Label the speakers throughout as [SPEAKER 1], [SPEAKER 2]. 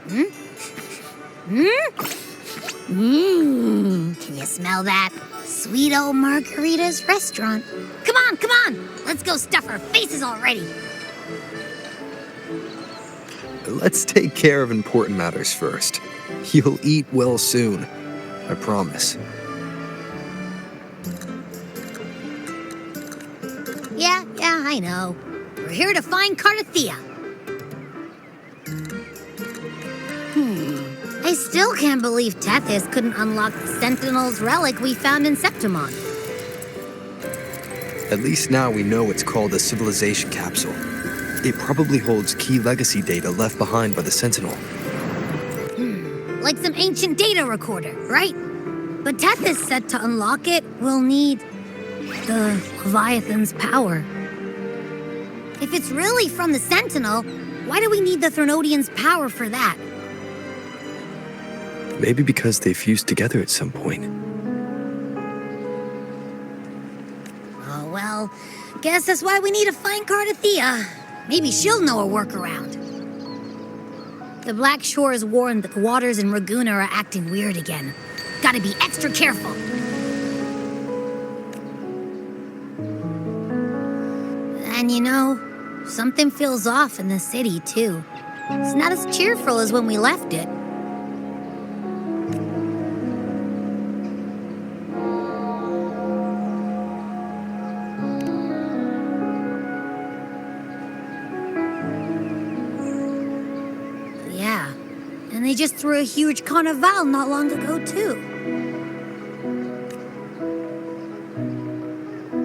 [SPEAKER 1] Can you smell that? Sweet old Margarita's restaurant. Come on! Let's go stuff our faces already.
[SPEAKER 2] Let's take care of important matters first. You'll eat well soon. I promise.
[SPEAKER 1] Yeah, I know. We're here to find Cardathia. I still can't believe Tethys couldn't unlock the Sentinel's relic we found in Septimon.
[SPEAKER 2] At least now we know it's called a civilization capsule. It probably holds key legacy data left behind by the Sentinel.
[SPEAKER 1] Like some ancient data recorder, right? But Tethys said to unlock it, we'll need the Leviathan's power. If it's really from the Sentinel, why do we need the Threnodian's power for that?
[SPEAKER 2] Maybe because they fused together at some point.
[SPEAKER 1] Oh, well, guess that's why we need to find Cardathia. Maybe she'll know a workaround. The Black Shore has warned that the waters in Raguna are acting weird again. Gotta be extra careful. And you know, something feels off in the city, too. It's not as cheerful as when we left it. Yeah, and they just threw a huge carnival not long ago, too.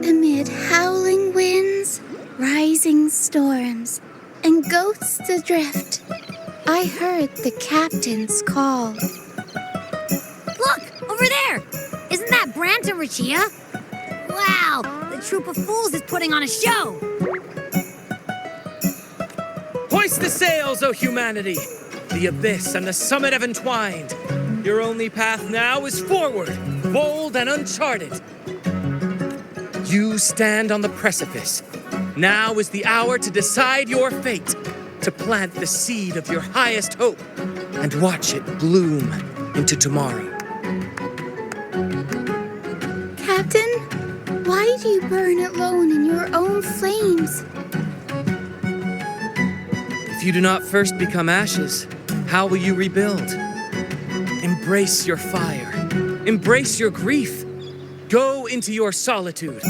[SPEAKER 3] Amid howling winds, rising storms, and ghosts adrift, I heard the captain's call.
[SPEAKER 1] Look, over there! Isn't that Brant and Rachia? Wow, the troop of fools is putting on a show!
[SPEAKER 4] Hoist the sails, O humanity! The abyss and the summit have entwined. Your only path now is forward, bold and uncharted. You stand on the precipice. Now is the hour to decide your fate, to plant the seed of your highest hope, and watch it bloom into tomorrow.
[SPEAKER 3] Captain, why do you burn alone in your own flames?
[SPEAKER 4] If you do not first become ashes, how will you rebuild? Embrace your fire. Embrace your grief. Go into your solitude.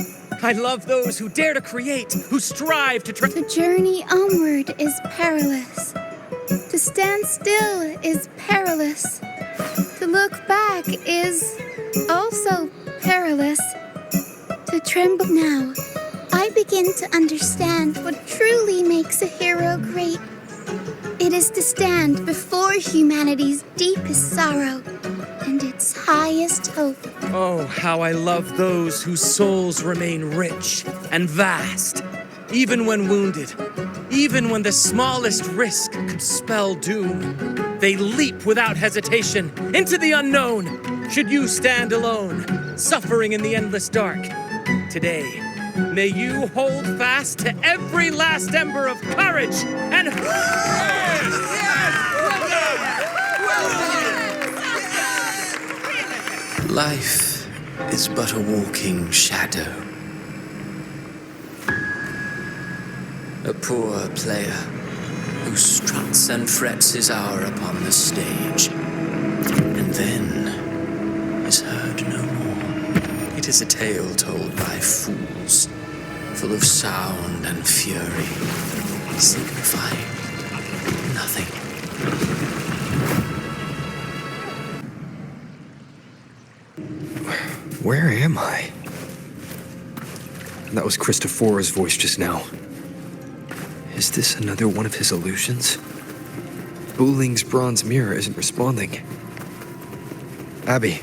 [SPEAKER 4] I love those who dare to create, who strive to
[SPEAKER 3] The journey onward is perilous. To stand still is perilous. To look back is also perilous. To tremble now, I begin to understand what truly makes a hero great. It is to stand before humanity's deepest sorrow and its highest hope.
[SPEAKER 4] Oh, how I love those whose souls remain rich and vast, even when wounded, even when the smallest risk could spell doom. They leap without hesitation into the unknown. Should you stand alone, suffering in the endless dark, today, may you hold fast to every last ember of courage and...
[SPEAKER 5] Life is but a walking shadow. A poor player who struts and frets his hour upon the stage, and then is heard no more. It is a tale told by fools, full of sound and fury, signifying nothing.
[SPEAKER 2] Where am I? That was Christophora's voice just now. Is this another one of his illusions? Buling's bronze mirror isn't responding. Abby.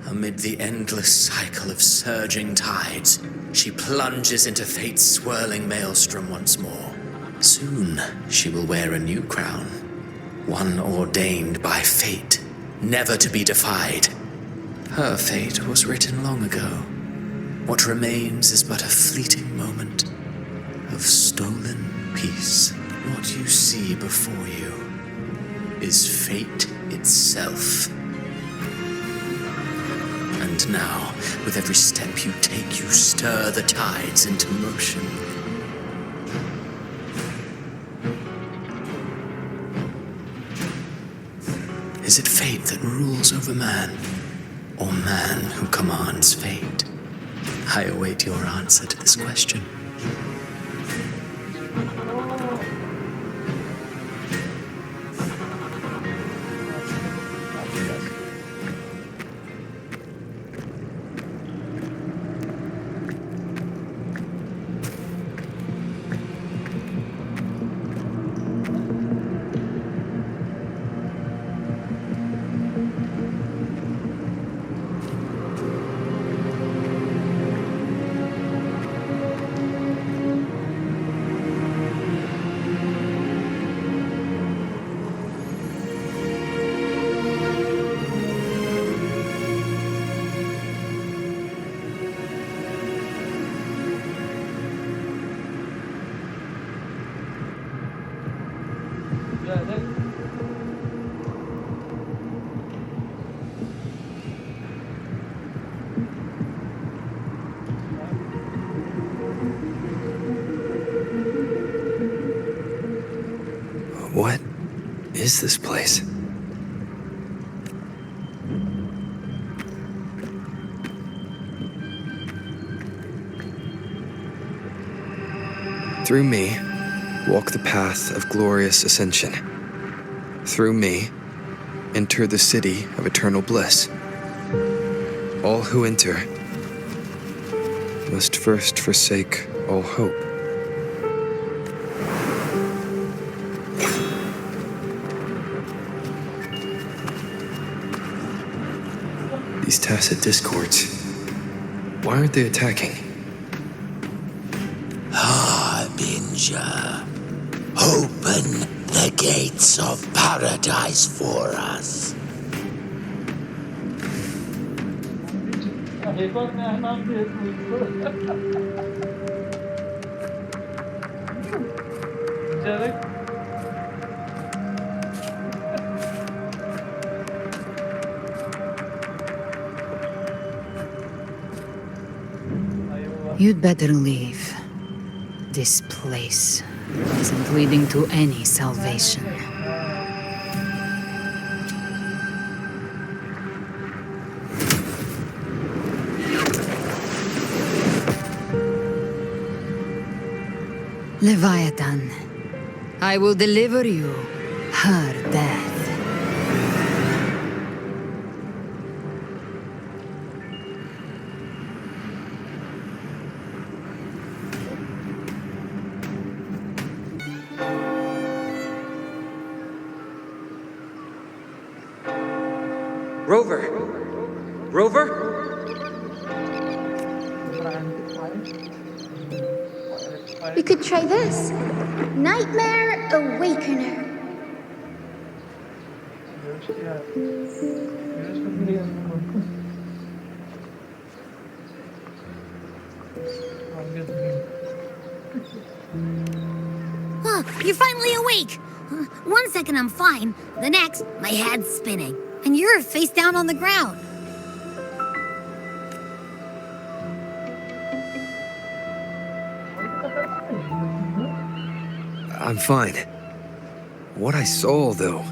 [SPEAKER 5] Amid the endless cycle of surging tides, she plunges into fate's swirling maelstrom once more. Soon she will wear a new crown, one ordained by fate, never to be defied. Her fate was written long ago. What remains is but a fleeting moment of stolen peace. What you see before you is fate itself. And now, with every step you take, you stir the tides into motion. Is it fate that rules over man, or man who commands fate? I await your answer to this question.
[SPEAKER 2] What is this place? Through me, walk the path of glorious ascension. Through me, enter the city of eternal bliss. All who enter must first forsake all hope. These tacit discords, why aren't they attacking?
[SPEAKER 6] Harbinger, open the gates of paradise for us.
[SPEAKER 7] You'd better leave. This place isn't leading to any salvation. Leviathan, I will deliver you her death.
[SPEAKER 4] Rover! Rover?
[SPEAKER 3] We could try this. Nightmare Awakener.
[SPEAKER 1] Oh, you're finally awake. 1 second I'm fine. The next, my head's spinning. And you're face down on the ground.
[SPEAKER 2] I'm fine. What I saw, though.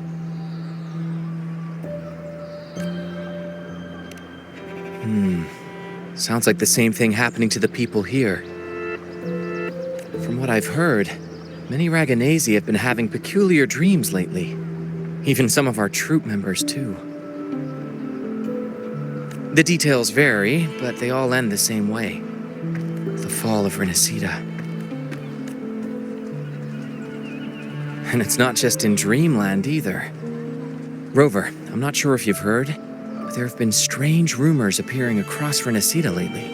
[SPEAKER 4] Sounds like the same thing happening to the people here. From what I've heard, many Raganesi have been having peculiar dreams lately. Even some of our troop members, too. The details vary, but they all end the same way. The fall of Renacida. And it's not just in Dreamland, either. Rover, I'm not sure if you've heard, but there have been strange rumors appearing across Renacida lately.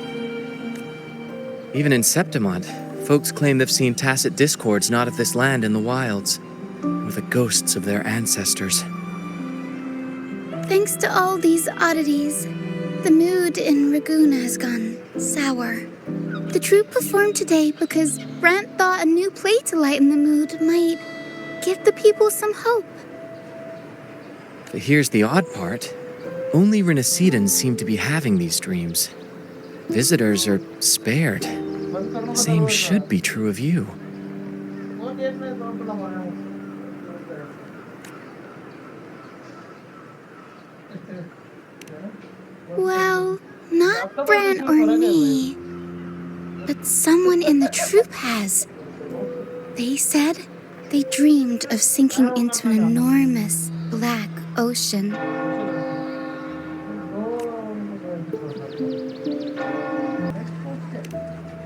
[SPEAKER 4] Even in Septimont, folks claim they've seen tacit discords not of this land in the wilds, or the ghosts of their ancestors.
[SPEAKER 3] Thanks to all these oddities, the mood in Raguna has gone sour. The troupe performed today because Brant thought a new play to lighten the mood might give the people some hope.
[SPEAKER 4] But here's the odd part. Only Renacidans seem to be having these dreams. Visitors are spared. The same should be true of you.
[SPEAKER 3] Well, not Brant or me, but someone in the troupe has. They said they dreamed of sinking into an enormous black ocean.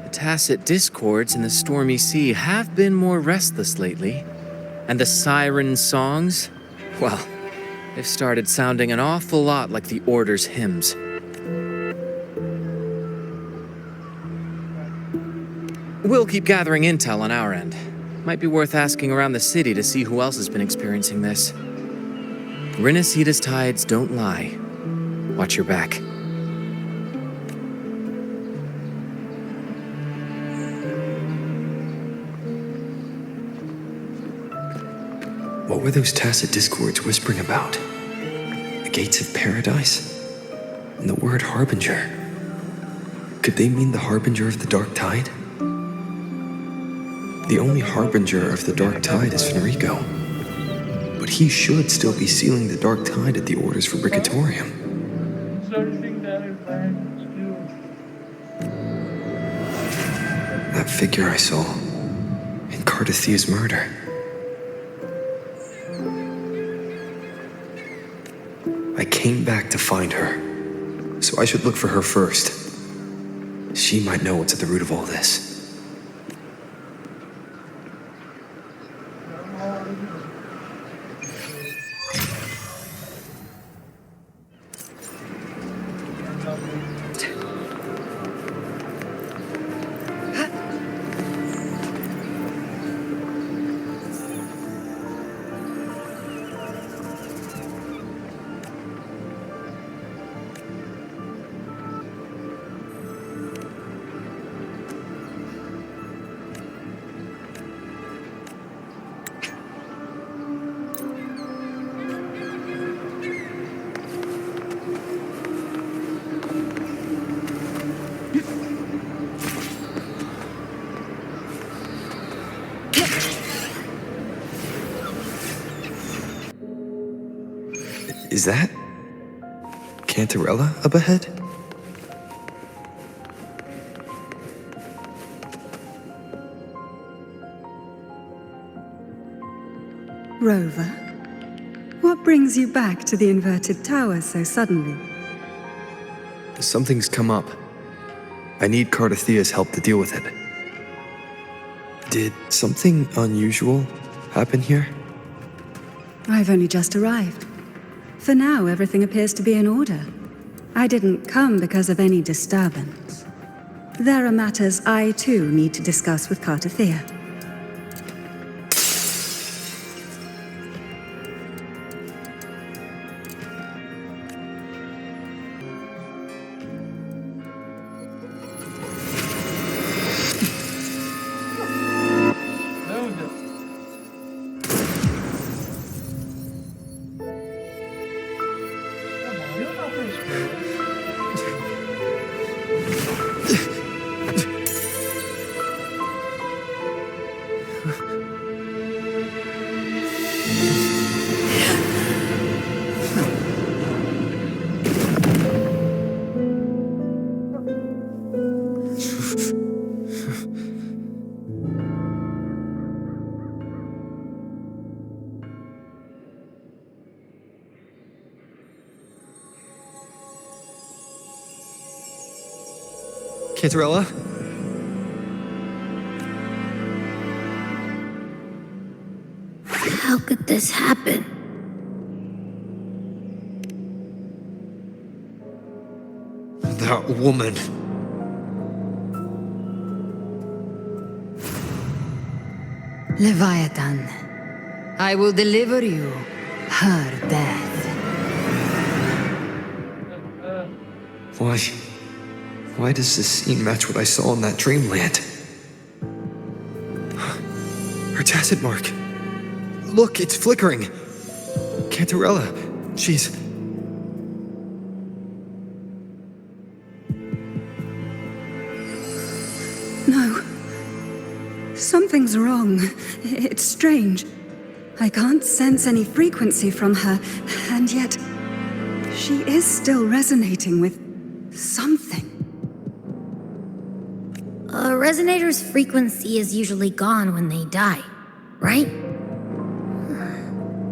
[SPEAKER 4] The tacit discords in the stormy sea have been more restless lately. And the siren songs? Well, they've started sounding an awful lot like the Order's hymns. We'll keep gathering intel on our end. Might be worth asking around the city to see who else has been experiencing this. Renacida's tides don't lie. Watch your back.
[SPEAKER 2] What were those tacit discords whispering about? The gates of paradise? And the word harbinger? Could they mean the harbinger of the dark tide? The only harbinger of the dark tide is Fenrico. But he should still be sealing the dark tide at the orders for Brigatorium. That figure I saw in Cardathia's murder. I came back to find her, so I should look for her first. She might know what's at the root of all this. Is that Cantarella up ahead?
[SPEAKER 8] Rover, what brings you back to the inverted tower so suddenly?
[SPEAKER 2] Something's come up. I need Cardathia's help to deal with it. Did something unusual happen here?
[SPEAKER 8] I've only just arrived. For now, everything appears to be in order. I didn't come because of any disturbance. There are matters I, too, need to discuss with Cardathia.
[SPEAKER 2] Cantarella?
[SPEAKER 1] How could this happen?
[SPEAKER 2] That woman.
[SPEAKER 7] Leviathan, I will deliver you her death.
[SPEAKER 2] Why? Why does this scene match what I saw in that dreamland? Her tacit mark. Look, it's flickering. Cantarella, she's...
[SPEAKER 8] No. Something's wrong. It's strange. I can't sense any frequency from her, and yet she is still resonating with something.
[SPEAKER 1] A resonator's frequency is usually gone when they die, right?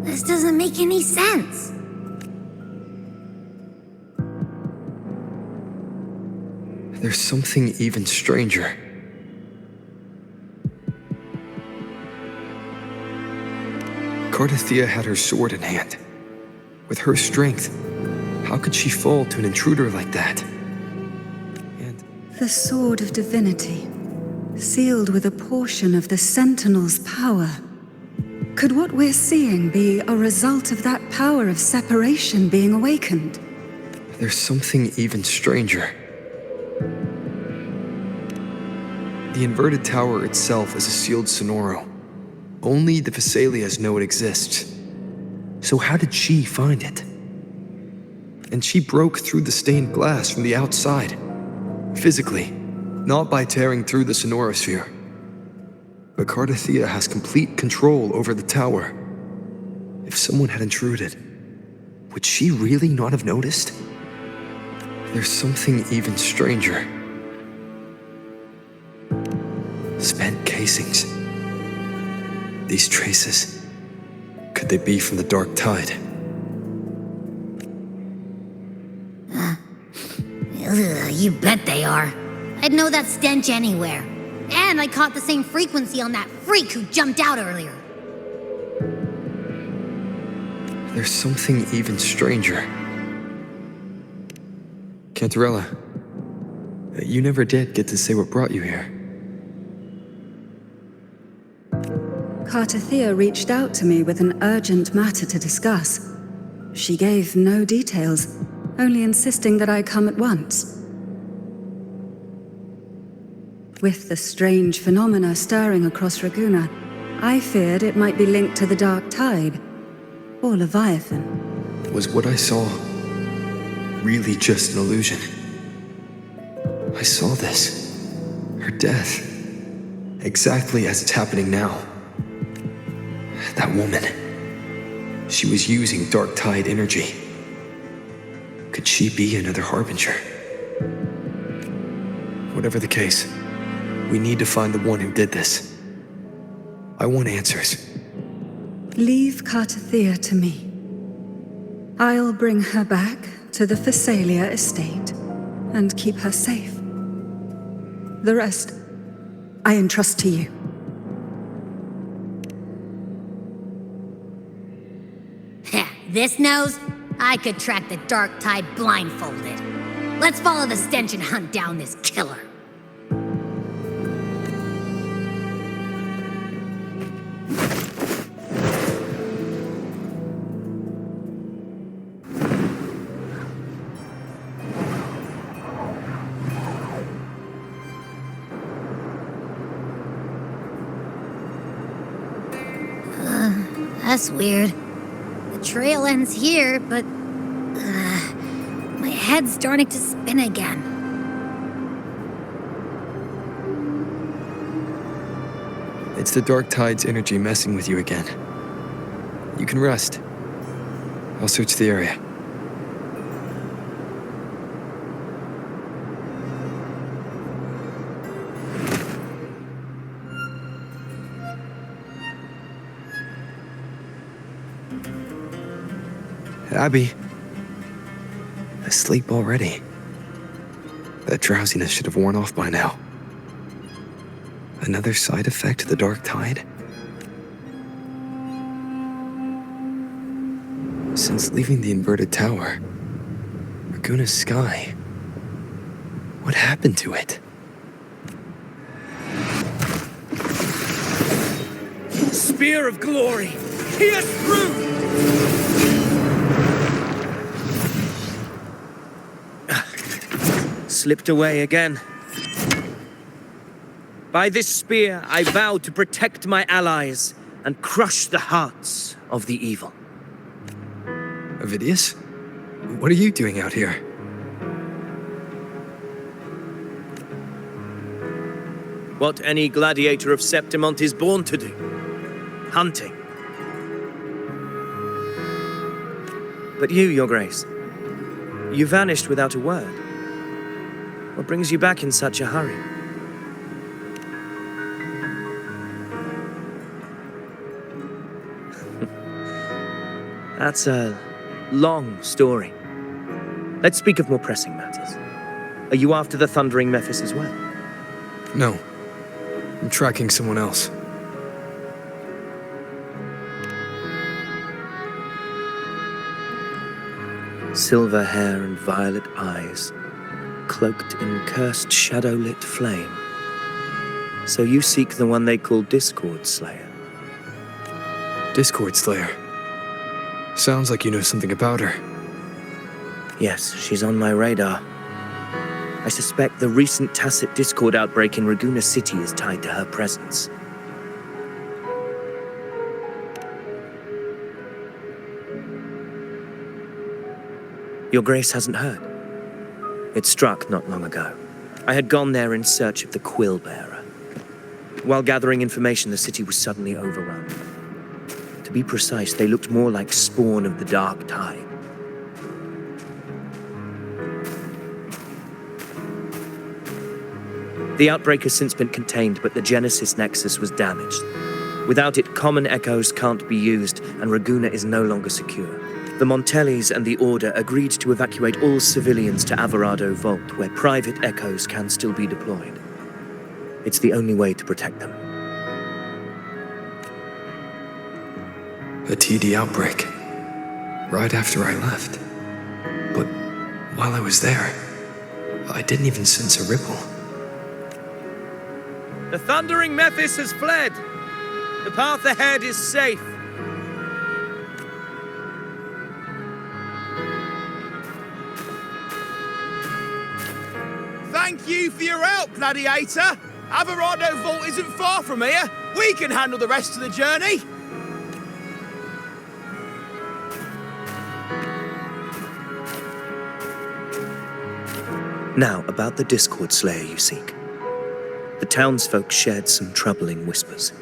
[SPEAKER 1] This doesn't make any sense.
[SPEAKER 2] There's something even stranger. Cardathia had her sword in hand. With her strength, how could she fall to an intruder like that? And
[SPEAKER 8] The Sword of Divinity, sealed with a portion of the Sentinel's power. Could what we're seeing be a result of that power of separation being awakened?
[SPEAKER 2] there's something even stranger. The inverted tower itself is a sealed sonoro. Only the Vesalias know it exists. So how did she find it? And she broke through the stained glass from the outside. Physically, not by tearing through the sonorosphere. But Cardathia has complete control over the tower. If someone had intruded, would she really not have noticed? There's something even stranger. Spent casings. These traces, could they be from the Dark Tide?
[SPEAKER 1] You bet they are. I'd know that stench anywhere. And I caught the same frequency on that freak who jumped out earlier.
[SPEAKER 2] There's something even stranger. Cantarella, you never did get to say what brought you here.
[SPEAKER 8] Cardathia reached out to me with an urgent matter to discuss. She gave no details, only insisting that I come at once. With the strange phenomena stirring across Raguna, I feared it might be linked to the Dark Tide, or Leviathan.
[SPEAKER 2] Was what I saw really just an illusion? I saw this. Her death. Exactly as it's happening now. That woman. She was using Dark Tide energy. Could she be another Harbinger? Whatever the case, we need to find the one who did this. I want answers.
[SPEAKER 8] Leave Cardathia to me. I'll bring her back to the Phasalia estate and keep her safe. The rest, I entrust to you.
[SPEAKER 1] This nose? I could track the Dark Tide blindfolded. Let's follow the stench and hunt down this killer. That's weird. The trail ends here, but my head's starting to spin again.
[SPEAKER 2] It's the Dark Tide's energy messing with you again. You can rest. I'll search the area. Abby. Asleep already. That drowsiness should have worn off by now. Another side effect of the Dark Tide? Since leaving the inverted tower, Raguna's sky, what happened to it?
[SPEAKER 4] Spear of glory! Pierce through! slipped away again. By this spear, I vow to protect my allies and crush the hearts of the evil.
[SPEAKER 2] Avidius? What are you doing out here?
[SPEAKER 4] What any gladiator of Septimont is born to do. Hunting. But you, Your Grace, you vanished without a word. What brings you back in such a hurry? That's a long story. Let's speak of more pressing matters. Are you after the Thundering Mephis as well?
[SPEAKER 2] No. I'm tracking someone else.
[SPEAKER 4] Silver hair and violet eyes, cloaked in cursed shadow-lit flame. So you seek the one they call Discord Slayer.
[SPEAKER 2] Discord Slayer. Sounds like you know something about her.
[SPEAKER 4] Yes, she's on my radar. I suspect the recent tacit discord outbreak in Raguena City is tied to her presence. Your Grace hasn't heard. It struck not long ago. I had gone there in search of the Quill Bearer. While gathering information, the city was suddenly overrun. To be precise, they looked more like spawn of the Dark Tide. The outbreak has since been contained, but the Genesis Nexus was damaged. Without it, common echoes can't be used, and Raguena is no longer secure. The Montellis and the Order agreed to evacuate all civilians to Alvarado Vault, where private echoes can still be deployed. It's the only way to protect them.
[SPEAKER 2] A TD outbreak. Right after I left. But while I was there, I didn't even sense a ripple.
[SPEAKER 4] The Thundering Mephis has fled. The path ahead is safe.
[SPEAKER 9] Thank you for your help, Gladiator. Alvarado Vault isn't far from here. We can handle the rest of the journey.
[SPEAKER 4] Now, about the Discord Slayer you seek. The townsfolk shared some troubling whispers.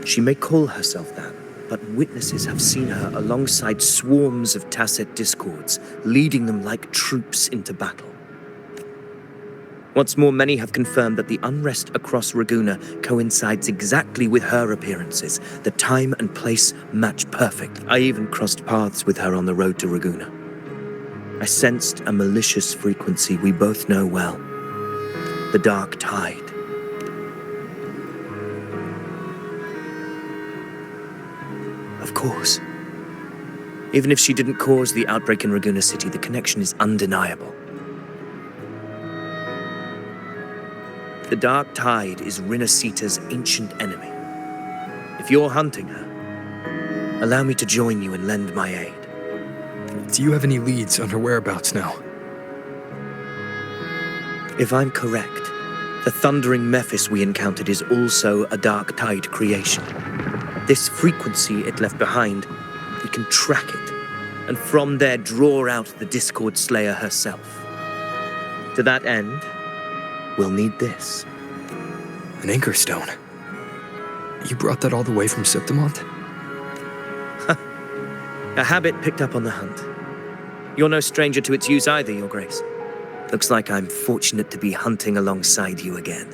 [SPEAKER 4] She may call herself that, but witnesses have seen her alongside swarms of tacit discords, leading them like troops into battle. What's more, many have confirmed that the unrest across Raguena coincides exactly with her appearances. The time and place match perfect. I even crossed paths with her on the road to Raguena. I sensed a malicious frequency we both know well. The Dark Tide. Of course. Even if she didn't cause the outbreak in Raguena City, the connection is undeniable. The Dark Tide is Rinasita's ancient enemy. If you're hunting her, allow me to join you and lend my aid.
[SPEAKER 2] Do you have any leads on her whereabouts now?
[SPEAKER 4] If I'm correct, the Thundering Mephis we encountered is also a Dark Tide creation. This frequency it left behind, we can track it, and from there draw out the Discord Slayer herself. To that end, we'll need this.
[SPEAKER 2] An anchor stone. You brought that all the way from Septimont?
[SPEAKER 4] A habit picked up on the hunt. You're no stranger to its use either, Your Grace. Looks like I'm fortunate to be hunting alongside you again.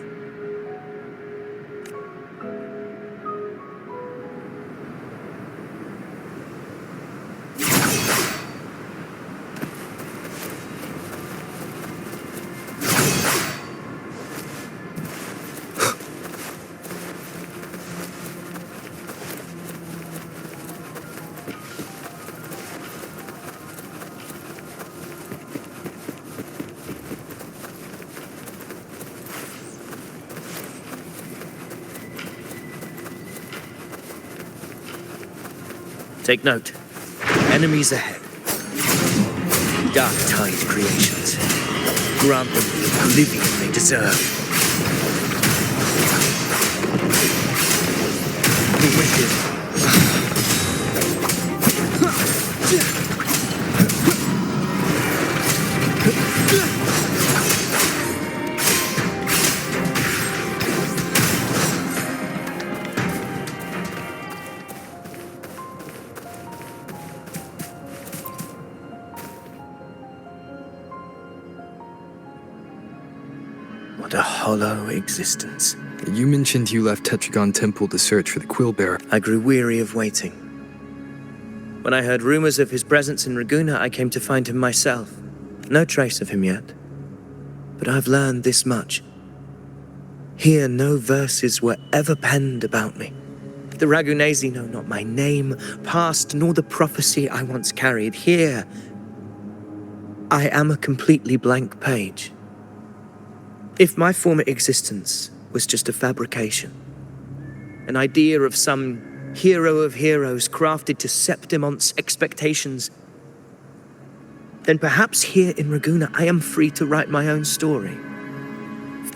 [SPEAKER 4] Take note. Enemies ahead. Dark Tide creations. grant them the oblivion they deserve. The wicked. What a hollow existence.
[SPEAKER 2] You mentioned you left Tetragon Temple to search for the Quill Bearer.
[SPEAKER 4] I grew weary of waiting. When I heard rumors of his presence in Raguna, I came to find him myself. No trace of him yet. But I've learned this much. Here, no verses were ever penned about me. The Ragunesi know not my name, past, nor the prophecy I once carried. Here, I am a completely blank page. If my former existence was just a fabrication, an idea of some hero of heroes crafted to Septimont's expectations, then perhaps here in Raguna I am free to write my own story.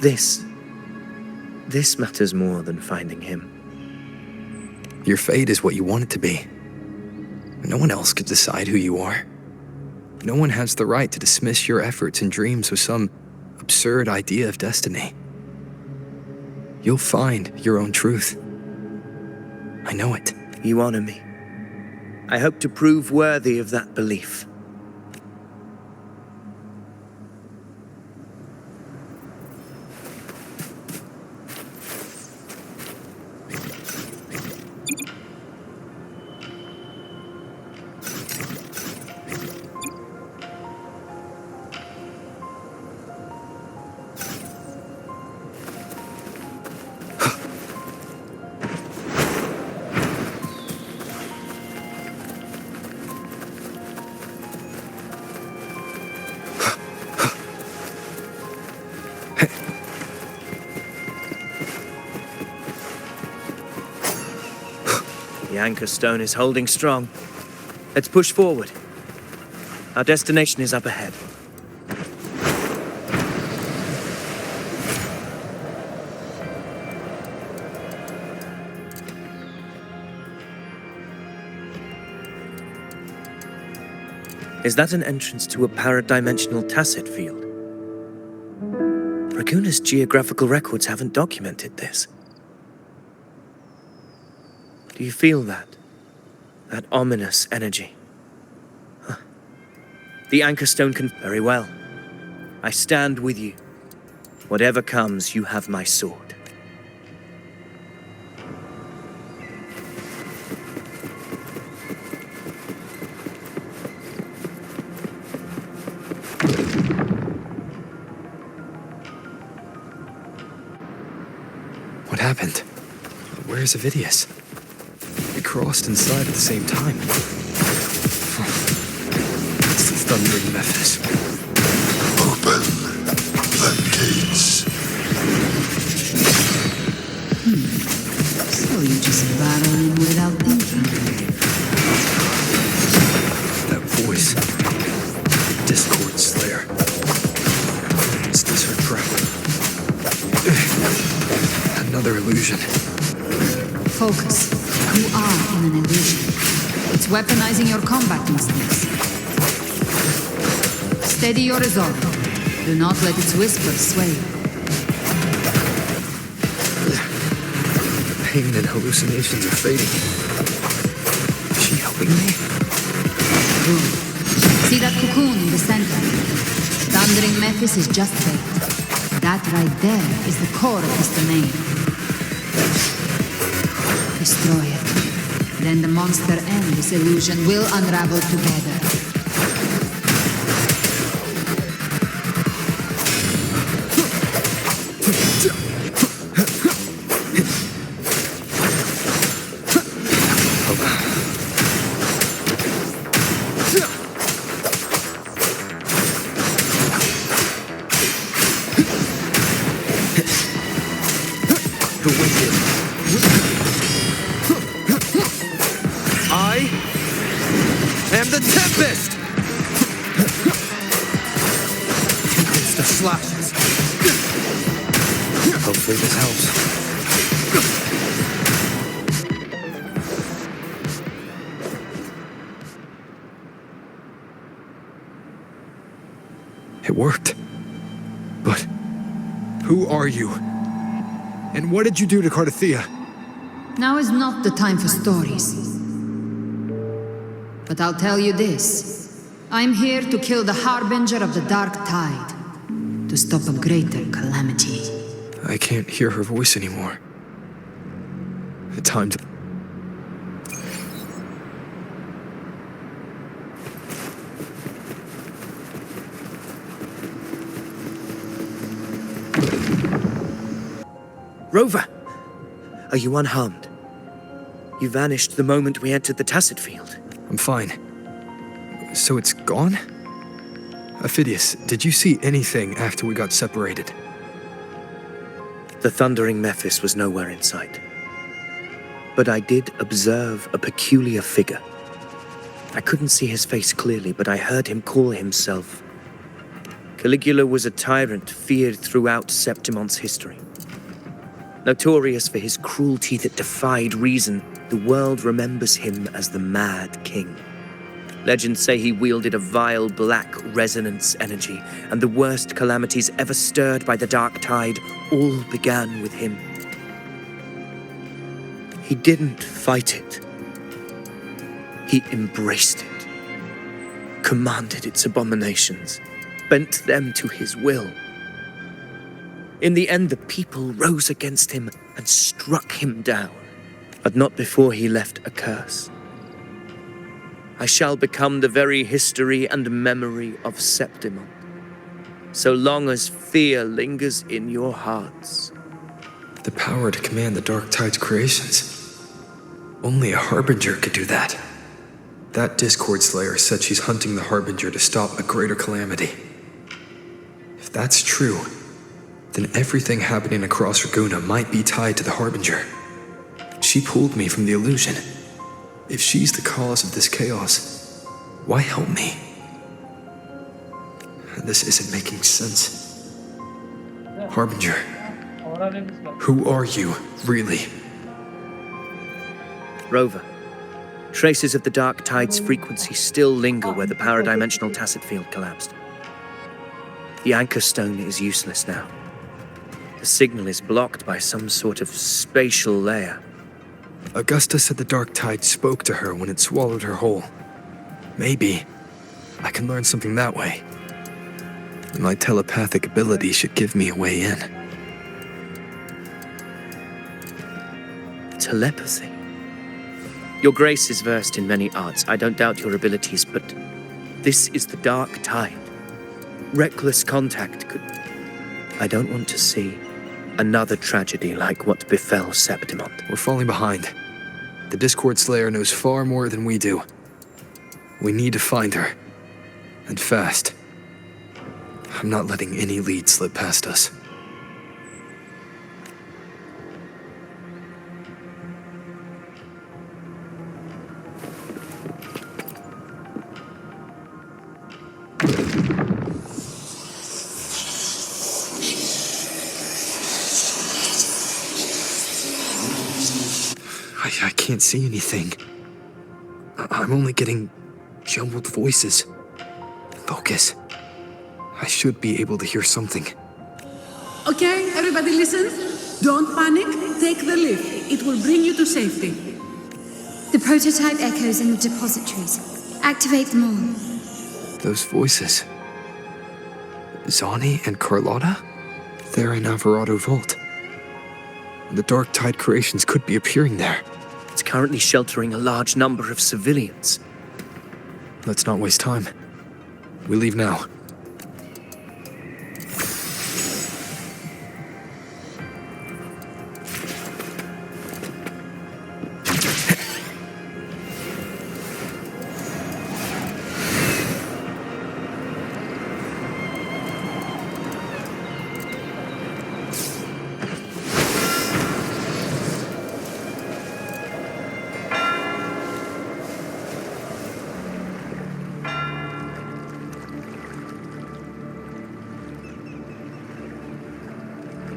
[SPEAKER 4] This matters more than finding him.
[SPEAKER 2] Your fate is what you want it to be. No one else could decide who you are. No one has the right to dismiss your efforts and dreams with some absurd idea of destiny. You'll find your own truth. I know it.
[SPEAKER 4] You honor me. I hope to prove worthy of that belief. The anchor stone is holding strong. Let's push forward. Our destination is up ahead. Is that an entrance to a paradimensional tacit field? Raguna's geographical records haven't documented this. Do you feel that? That ominous energy? Huh. The anchor stone can... Very well. I stand with you. Whatever comes, you have my sword.
[SPEAKER 2] What happened? Where's Avidius? We crossed inside at the same time. It's the thundering Memphis.
[SPEAKER 6] Open the gates.
[SPEAKER 7] So you just battle in without thinking.
[SPEAKER 2] That voice. Discord Slayer. Is this her trap? Another illusion.
[SPEAKER 7] Focus. You are in an illusion. It's weaponizing your combat instincts. Steady your resolve. Do not let its whispers sway you.
[SPEAKER 2] Pain and hallucinations are fading. Is she helping me?
[SPEAKER 7] Good. See that cocoon in the center? Thundering Memphis is just there. That right there is the core of his domain. Destroy it. Then the monster and this illusion will unravel together.
[SPEAKER 4] The wicked. I am the Tempest! It's the slashes.
[SPEAKER 2] Hopefully this helps. It worked. But who are you? And what did you do to Cardathia?
[SPEAKER 7] Now is not the time for stories. But I'll tell you this. I'm here to kill the Harbinger of the Dark Tide. To stop a greater calamity.
[SPEAKER 2] I can't hear her voice anymore. Time to...
[SPEAKER 10] Rover! Are you unharmed? You vanished the moment we entered the Tacit Field.
[SPEAKER 2] I'm fine. So it's gone? Ophidius, did you see anything after we got separated?
[SPEAKER 10] The thundering Mephis was nowhere in sight. But I did observe a peculiar figure. I couldn't see his face clearly, but I heard him call himself. Caligula was a tyrant feared throughout Septimon's history. Notorious for his cruelty that defied reason, the world remembers him as the Mad King. Legends say he wielded a vile black resonance energy, and the worst calamities ever stirred by the Dark Tide all began with him. He didn't fight it. He embraced it, commanded its abominations, bent them to his will. In the end, the people rose against him and struck him down, but not before he left a curse. I shall become the very history and memory of Septimon, so long as fear lingers in your hearts.
[SPEAKER 2] The power to command the Dark Tide's creations. Only a Harbinger could do that. That Discord Slayer said she's hunting the Harbinger to stop a greater calamity. If that's true, then everything happening across Raguna might be tied to the Harbinger. She pulled me from the illusion. If she's the cause of this chaos, why help me? This isn't making sense. Harbinger, who are you, really?
[SPEAKER 10] Rover, traces of the Dark Tide's frequency still linger where the paradimensional Tacit Field collapsed. The Anchor Stone is useless now. The signal is blocked by some sort of spatial layer.
[SPEAKER 2] Augusta said the Dark Tide spoke to her when it swallowed her whole. Maybe I can learn something that way. My telepathic ability should give me a way in.
[SPEAKER 10] Telepathy? Your Grace is versed in many arts. I don't doubt your abilities, but this is the Dark Tide. Reckless contact could... I don't want to see another tragedy like what befell Septimon.
[SPEAKER 2] We're falling behind. The Discord Slayer knows far more than we do. We need to find her. And fast. I'm not letting any lead slip past us. I can't see anything. I'm only getting jumbled voices. Focus. I should be able to hear something.
[SPEAKER 11] Okay, everybody listen. Don't panic. Take the lift. It will bring you to safety.
[SPEAKER 3] The prototype echoes in the depositories. Activate them all.
[SPEAKER 2] Those voices. Zani and Carlotta? They're in Alvarado Vault. The Dark Tide creations could be appearing there.
[SPEAKER 10] It's currently sheltering a large number of civilians.
[SPEAKER 2] Let's not waste time. We leave now.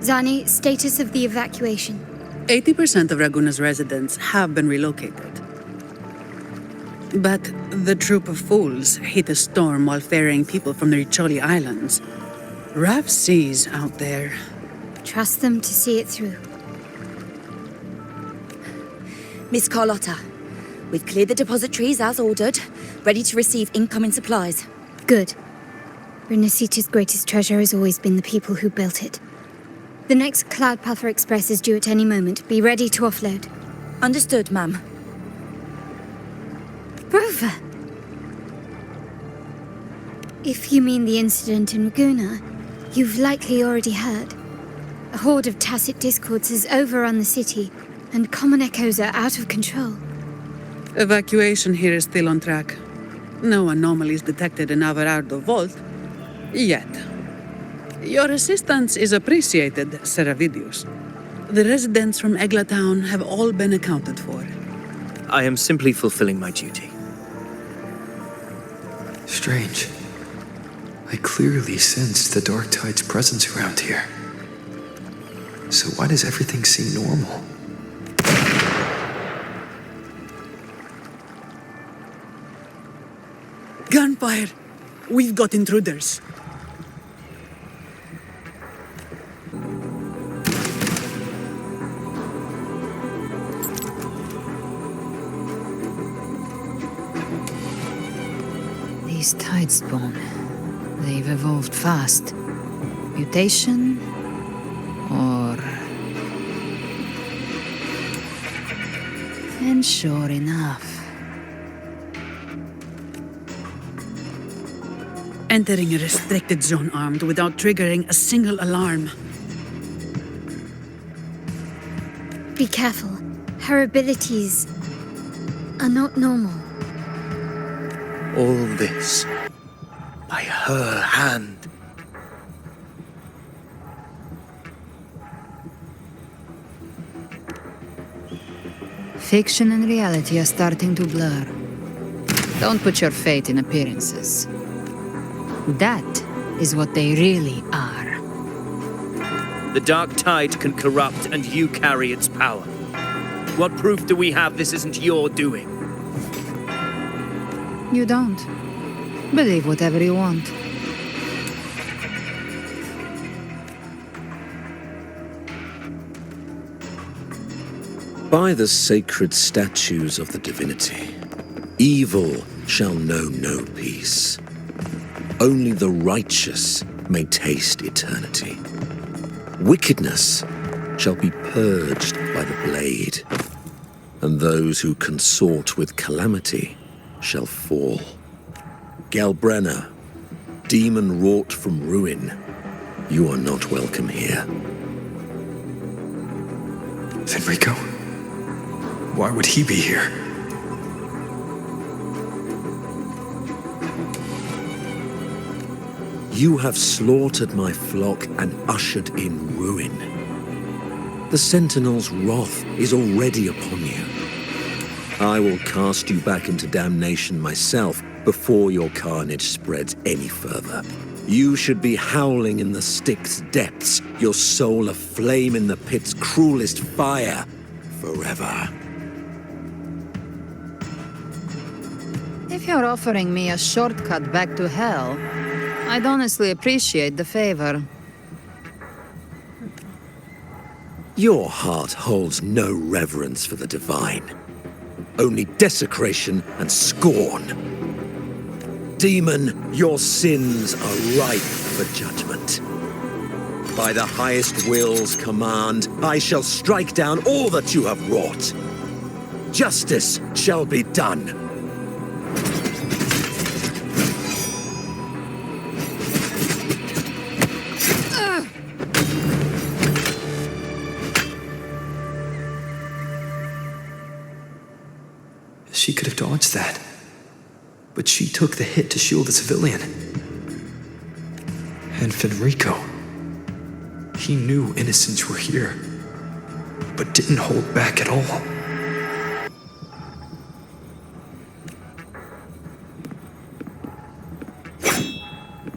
[SPEAKER 3] Zani, status of the evacuation.
[SPEAKER 11] 80% of Raguna's residents have been relocated. But the troop of fools hit a storm while ferrying people from the Riccioli Islands. Rough seas out there.
[SPEAKER 3] Trust them to see it through.
[SPEAKER 12] Miss Carlotta, we've cleared the depositories as ordered, ready to receive incoming supplies.
[SPEAKER 3] Good. Renacita's greatest treasure has always been the people who built it. The next Cloudpuffer Express is due at any moment. Be ready to offload.
[SPEAKER 12] Understood, ma'am.
[SPEAKER 3] Rover! If you mean the incident in Raguna, you've likely already heard. A horde of tacit discords has overrun the city, and common echoes are out of control.
[SPEAKER 11] Evacuation here is still on track. No anomalies detected in Averardo Vault. Yet. Your assistance is appreciated, Seravidius. The residents from Eglatown have all been accounted for.
[SPEAKER 10] I am simply fulfilling my duty.
[SPEAKER 2] Strange. I clearly sensed the Dark Tide's presence around here. So why does everything seem normal?
[SPEAKER 11] Gunfire! We've got intruders.
[SPEAKER 7] These Tidespawn, they've evolved fast. Mutation? Or... And sure enough.
[SPEAKER 11] Entering a restricted zone armed without triggering a single alarm.
[SPEAKER 3] Be careful. Her abilities are not normal.
[SPEAKER 10] All this by her hand.
[SPEAKER 7] Fiction and reality are starting to blur. Don't put your faith in appearances. That is what they really are.
[SPEAKER 10] The Dark Tide can corrupt, and you carry its power. What proof do we have this isn't your doing?
[SPEAKER 7] You don't. Believe whatever you want.
[SPEAKER 13] By the sacred statues of the divinity, evil shall know no peace. Only the righteous may taste eternity. Wickedness shall be purged by the blade, and those who consort with calamity shall fall. Galbrena, demon wrought from ruin, you are not welcome here.
[SPEAKER 2] Fenrico? Why would he be here?
[SPEAKER 13] You have slaughtered my flock and ushered in ruin. The Sentinel's wrath is already upon you. I will cast you back into damnation myself before your carnage spreads any further. You should be howling in the Styx's depths, your soul aflame in the pit's cruelest fire, forever.
[SPEAKER 7] If you're offering me a shortcut back to hell, I'd honestly appreciate the favor.
[SPEAKER 13] Your heart holds no reverence for the divine. Only desecration and scorn. Demon, your sins are ripe for judgment. By the highest will's command, I shall strike down all that you have wrought. Justice shall be done.
[SPEAKER 2] She could have dodged that. But she took the hit to shield a civilian. And Fenrico. He knew innocents were here, but didn't hold back at all.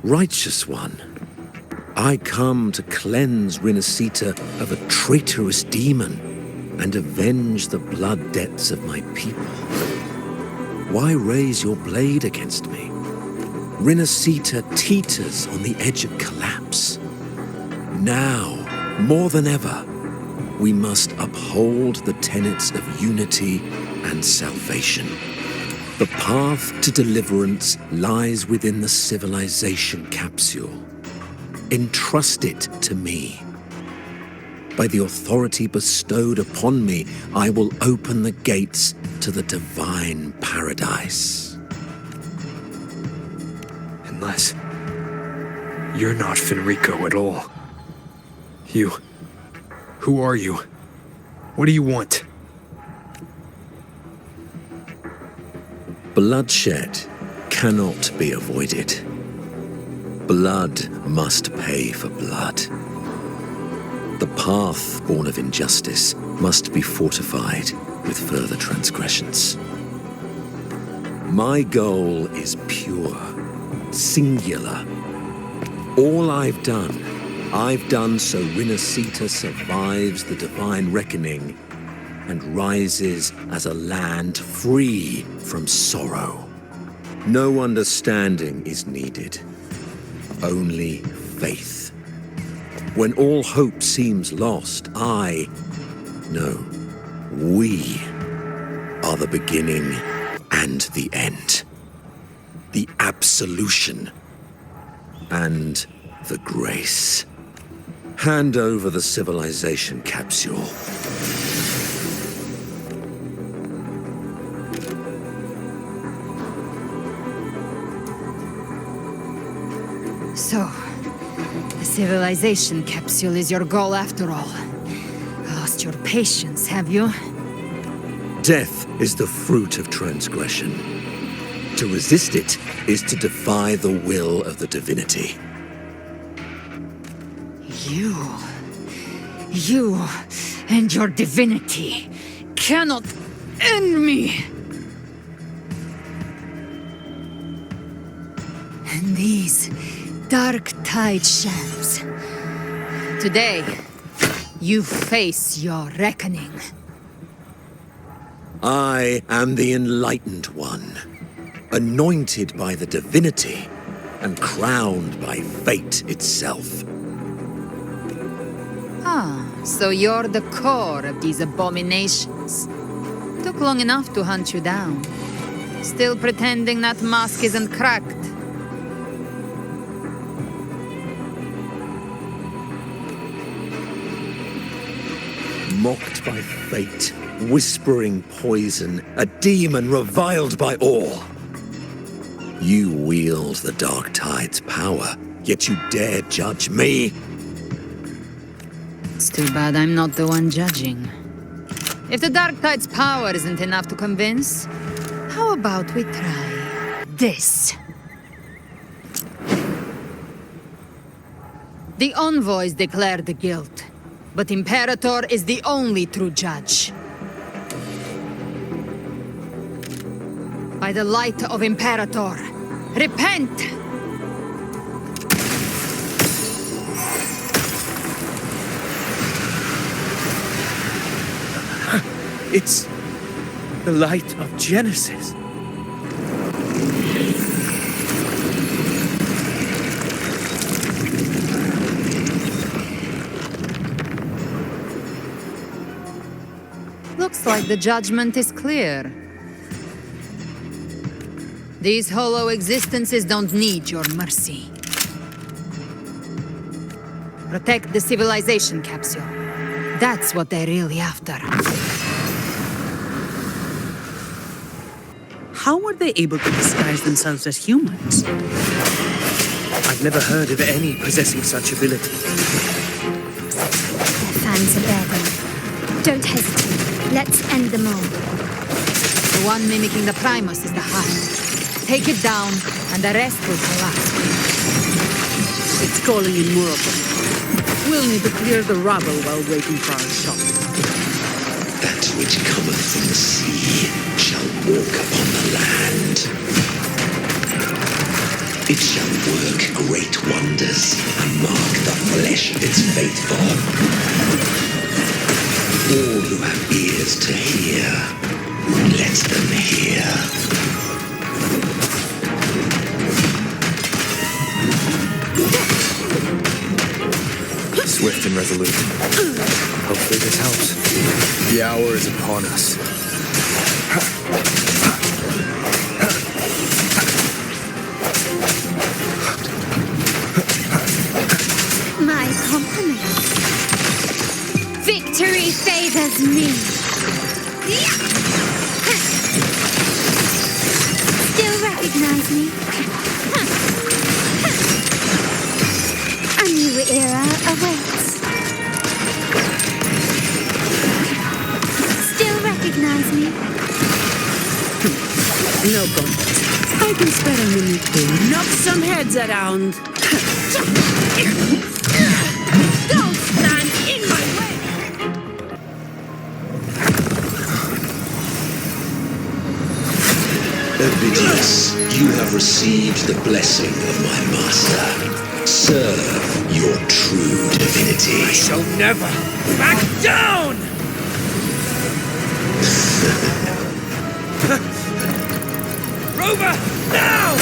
[SPEAKER 13] Righteous one, I come to cleanse Rinascita of a traitorous demon and avenge the blood debts of my people. Why raise your blade against me? Rinascita teeters on the edge of collapse. Now, more than ever, we must uphold the tenets of unity and salvation. The path to deliverance lies within the civilization capsule. Entrust it to me. By the authority bestowed upon me, I will open the gates to the divine paradise.
[SPEAKER 2] Unless you're not Fenrico at all. Who are you? What do you want?
[SPEAKER 13] Bloodshed cannot be avoided. Blood must pay for blood. The path born of injustice must be fortified with further transgressions. My goal is pure, singular. All I've done so Rinascita survives the divine reckoning and rises as a land free from sorrow. No understanding is needed, only faith. When all hope seems lost, we are the beginning and the end. The absolution and the grace. Hand over the civilization capsule.
[SPEAKER 7] So, the civilization capsule is your goal after all. Lost your patience, have you?
[SPEAKER 13] Death is the fruit of transgression. To resist it is to defy the will of the divinity.
[SPEAKER 7] You and your divinity cannot end me! And these dark tide shams. Today, you face your reckoning.
[SPEAKER 13] I am the Enlightened One, anointed by the divinity and crowned by fate itself.
[SPEAKER 7] So you're the core of these abominations. Took long enough to hunt you down. Still pretending that mask isn't cracked.
[SPEAKER 13] Mocked by fate, whispering poison, a demon reviled by all. You wield the Dark Tide's power, yet you dare judge me?
[SPEAKER 7] It's too bad I'm not the one judging. If the Dark Tide's power isn't enough to convince, how about we try this? The envoys declare the guilt, but Imperator is the only true judge. By the light of Imperator, repent!
[SPEAKER 9] It's the light of Genesis.
[SPEAKER 7] Looks like the judgment is clear. These hollow existences don't need your mercy. Protect the civilization capsule. That's what they're really after.
[SPEAKER 11] How were they able to disguise themselves as humans?
[SPEAKER 10] I've never heard of any possessing such ability.
[SPEAKER 1] Their fans are begging. Don't hesitate. Let's end them all.
[SPEAKER 7] The one mimicking the Primus is the heart. Take it down, and the rest will collapse.
[SPEAKER 11] It's calling in more of them. We'll need to clear the rubble while waiting for our shot.
[SPEAKER 6] That which cometh from the sea shall walk upon the land. It shall work great wonders and mark the flesh of its faithful. All who have ears to hear, let them hear.
[SPEAKER 10] Swift and resolute. Hopefully this helps. The hour is upon us.
[SPEAKER 3] My compliments. Victory favors me. Still recognize me? A new era awaits. Still recognize me?
[SPEAKER 11] No contest. I can spare a minute to knock some heads around. Don't stand in my way!
[SPEAKER 6] Ovidius, you have received the blessing of my master. Serve your true divinity.
[SPEAKER 4] I shall never back down! Rover, now!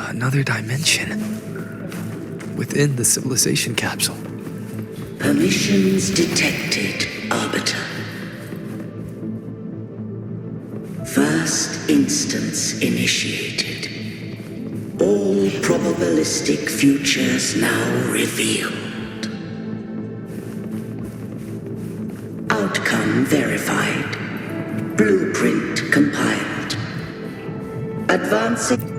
[SPEAKER 2] Another dimension. Within the civilization capsule.
[SPEAKER 6] Permissions detected, Arbiter. First instance initiated. All probabilistic futures now revealed. Outcome verified. Blueprint compiled. Advancing.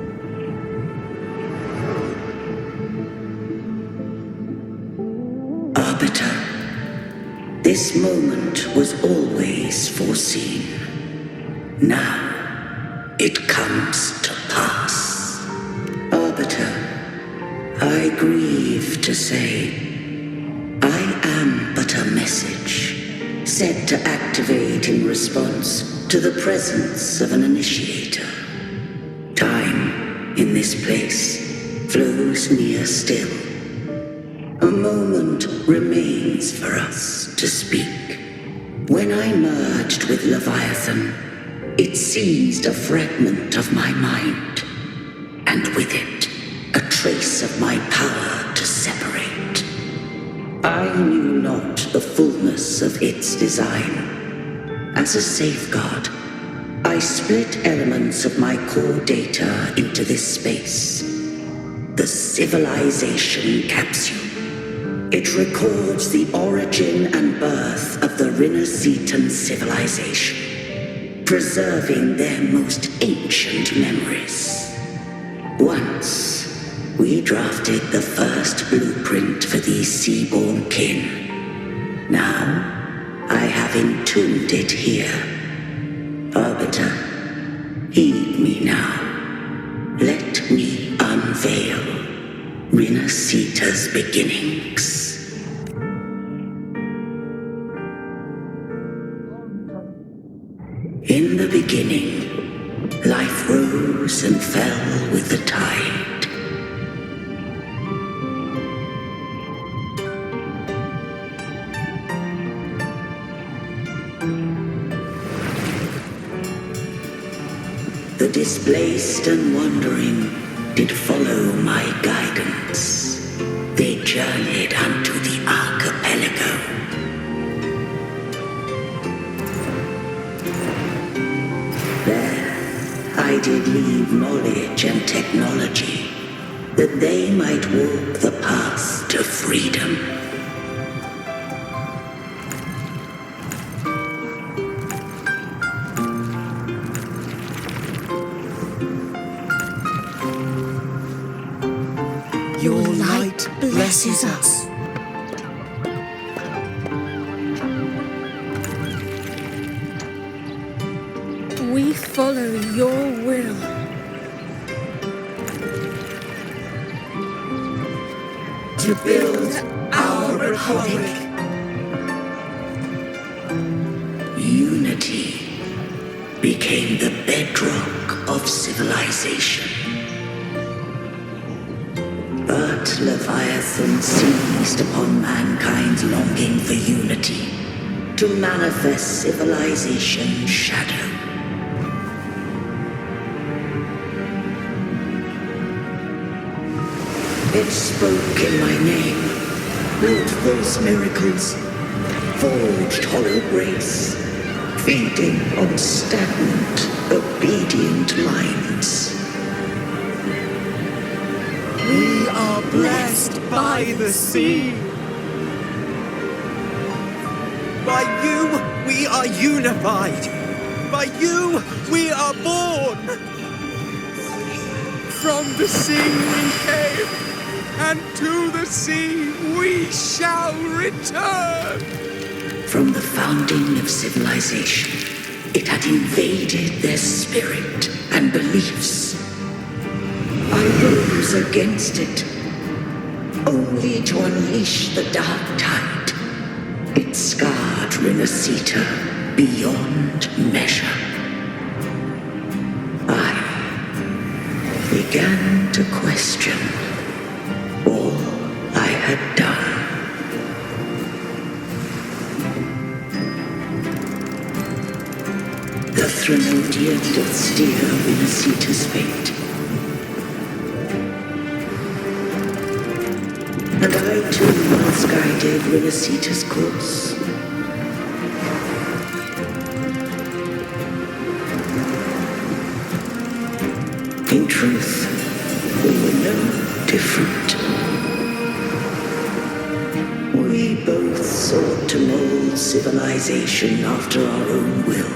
[SPEAKER 6] Arbiter, this moment was always foreseen. Now, it comes to pass. Arbiter, I grieve to say, I am but a message, set to activate in response to the presence of an initiator. Time, in this place, flows near still. A moment remains for us to speak. When I merged with Leviathan, it seized a fragment of my mind, and with it, a trace of my power to separate. I knew not the fullness of its design. As a safeguard, I split elements of my core data into this space. The civilization capsule. It records the origin and birth of the Rinnesetan civilization, preserving their most ancient memories. Once, we drafted the first blueprint for these seaborn kin. Now, I have entombed it here. Arbiter, heed me now. Let me unveil Rinneseta's beginnings. In the beginning, life rose and fell with the tide. The displaced and wandering did follow my guidance. They journeyed unto the archipelago. There, I did leave knowledge and technology, that they might walk the path to freedom.
[SPEAKER 11] Your light blesses us.
[SPEAKER 3] We follow your will.
[SPEAKER 6] to build our republic. Unity became the bedrock of civilization. But Leviathan seized upon mankind's longing for unity to manifest civilization's shadow. It spoke in my name, wrought false miracles, forged hollow grace, feeding on stagnant, obedient minds.
[SPEAKER 9] We are blessed by the sea. By you, we are unified. By you, we are born. From the sea we came, and to the sea we shall return.
[SPEAKER 6] From the founding of civilization, it had invaded their spirit and beliefs. I rose against it, only to unleash the dark tide. It scarred Renacita beyond measure. I began to question all I had done. The Threnodian did steer Renacita's fate. And I too once guided Renacita's course. In truth, we were no different. We both sought to mold civilization after our own will.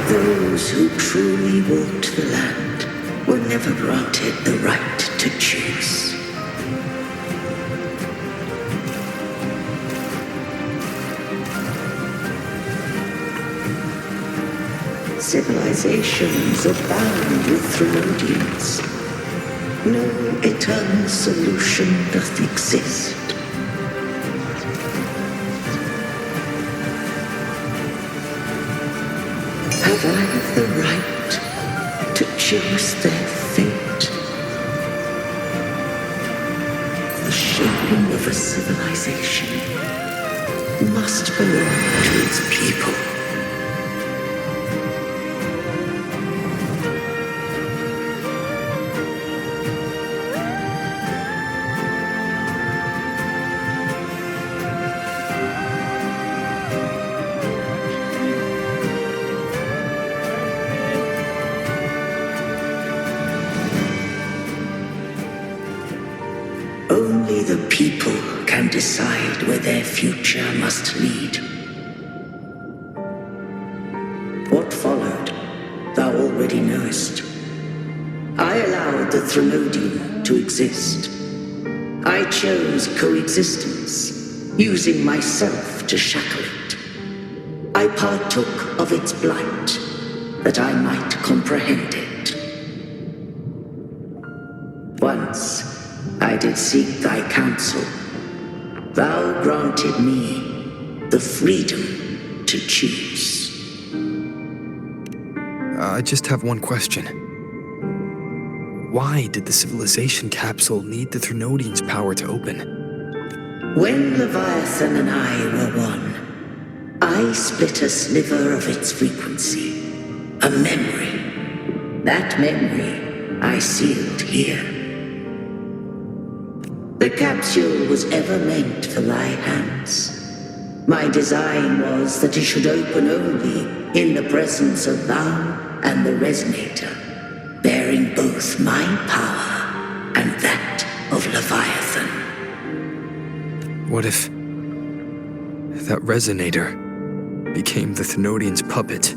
[SPEAKER 6] Those who truly walked the land were never granted the right to choose. Civilizations abound with Threnodians. No eternal solution doth exist. Have I the right to choose their fate? The shaping of a civilization must belong to its people. Only the people can decide where their future must lead. What followed, thou already knowest. I allowed the Threnodian to exist. I chose coexistence, using myself to shackle it. I partook of its blight, that I might comprehend it. Once, I did seek thy counsel. Thou granted me the freedom to choose.
[SPEAKER 2] I just have one question. Why did the civilization capsule need the Threnodian's power to open?
[SPEAKER 6] When Leviathan and I were one, I split a sliver of its frequency, a memory. That memory I sealed here. The capsule was ever meant for thy hands. My design was that it should open only in the presence of thou and the resonator, bearing both my power and that of Leviathan.
[SPEAKER 2] What if that resonator became the Thenodian's puppet?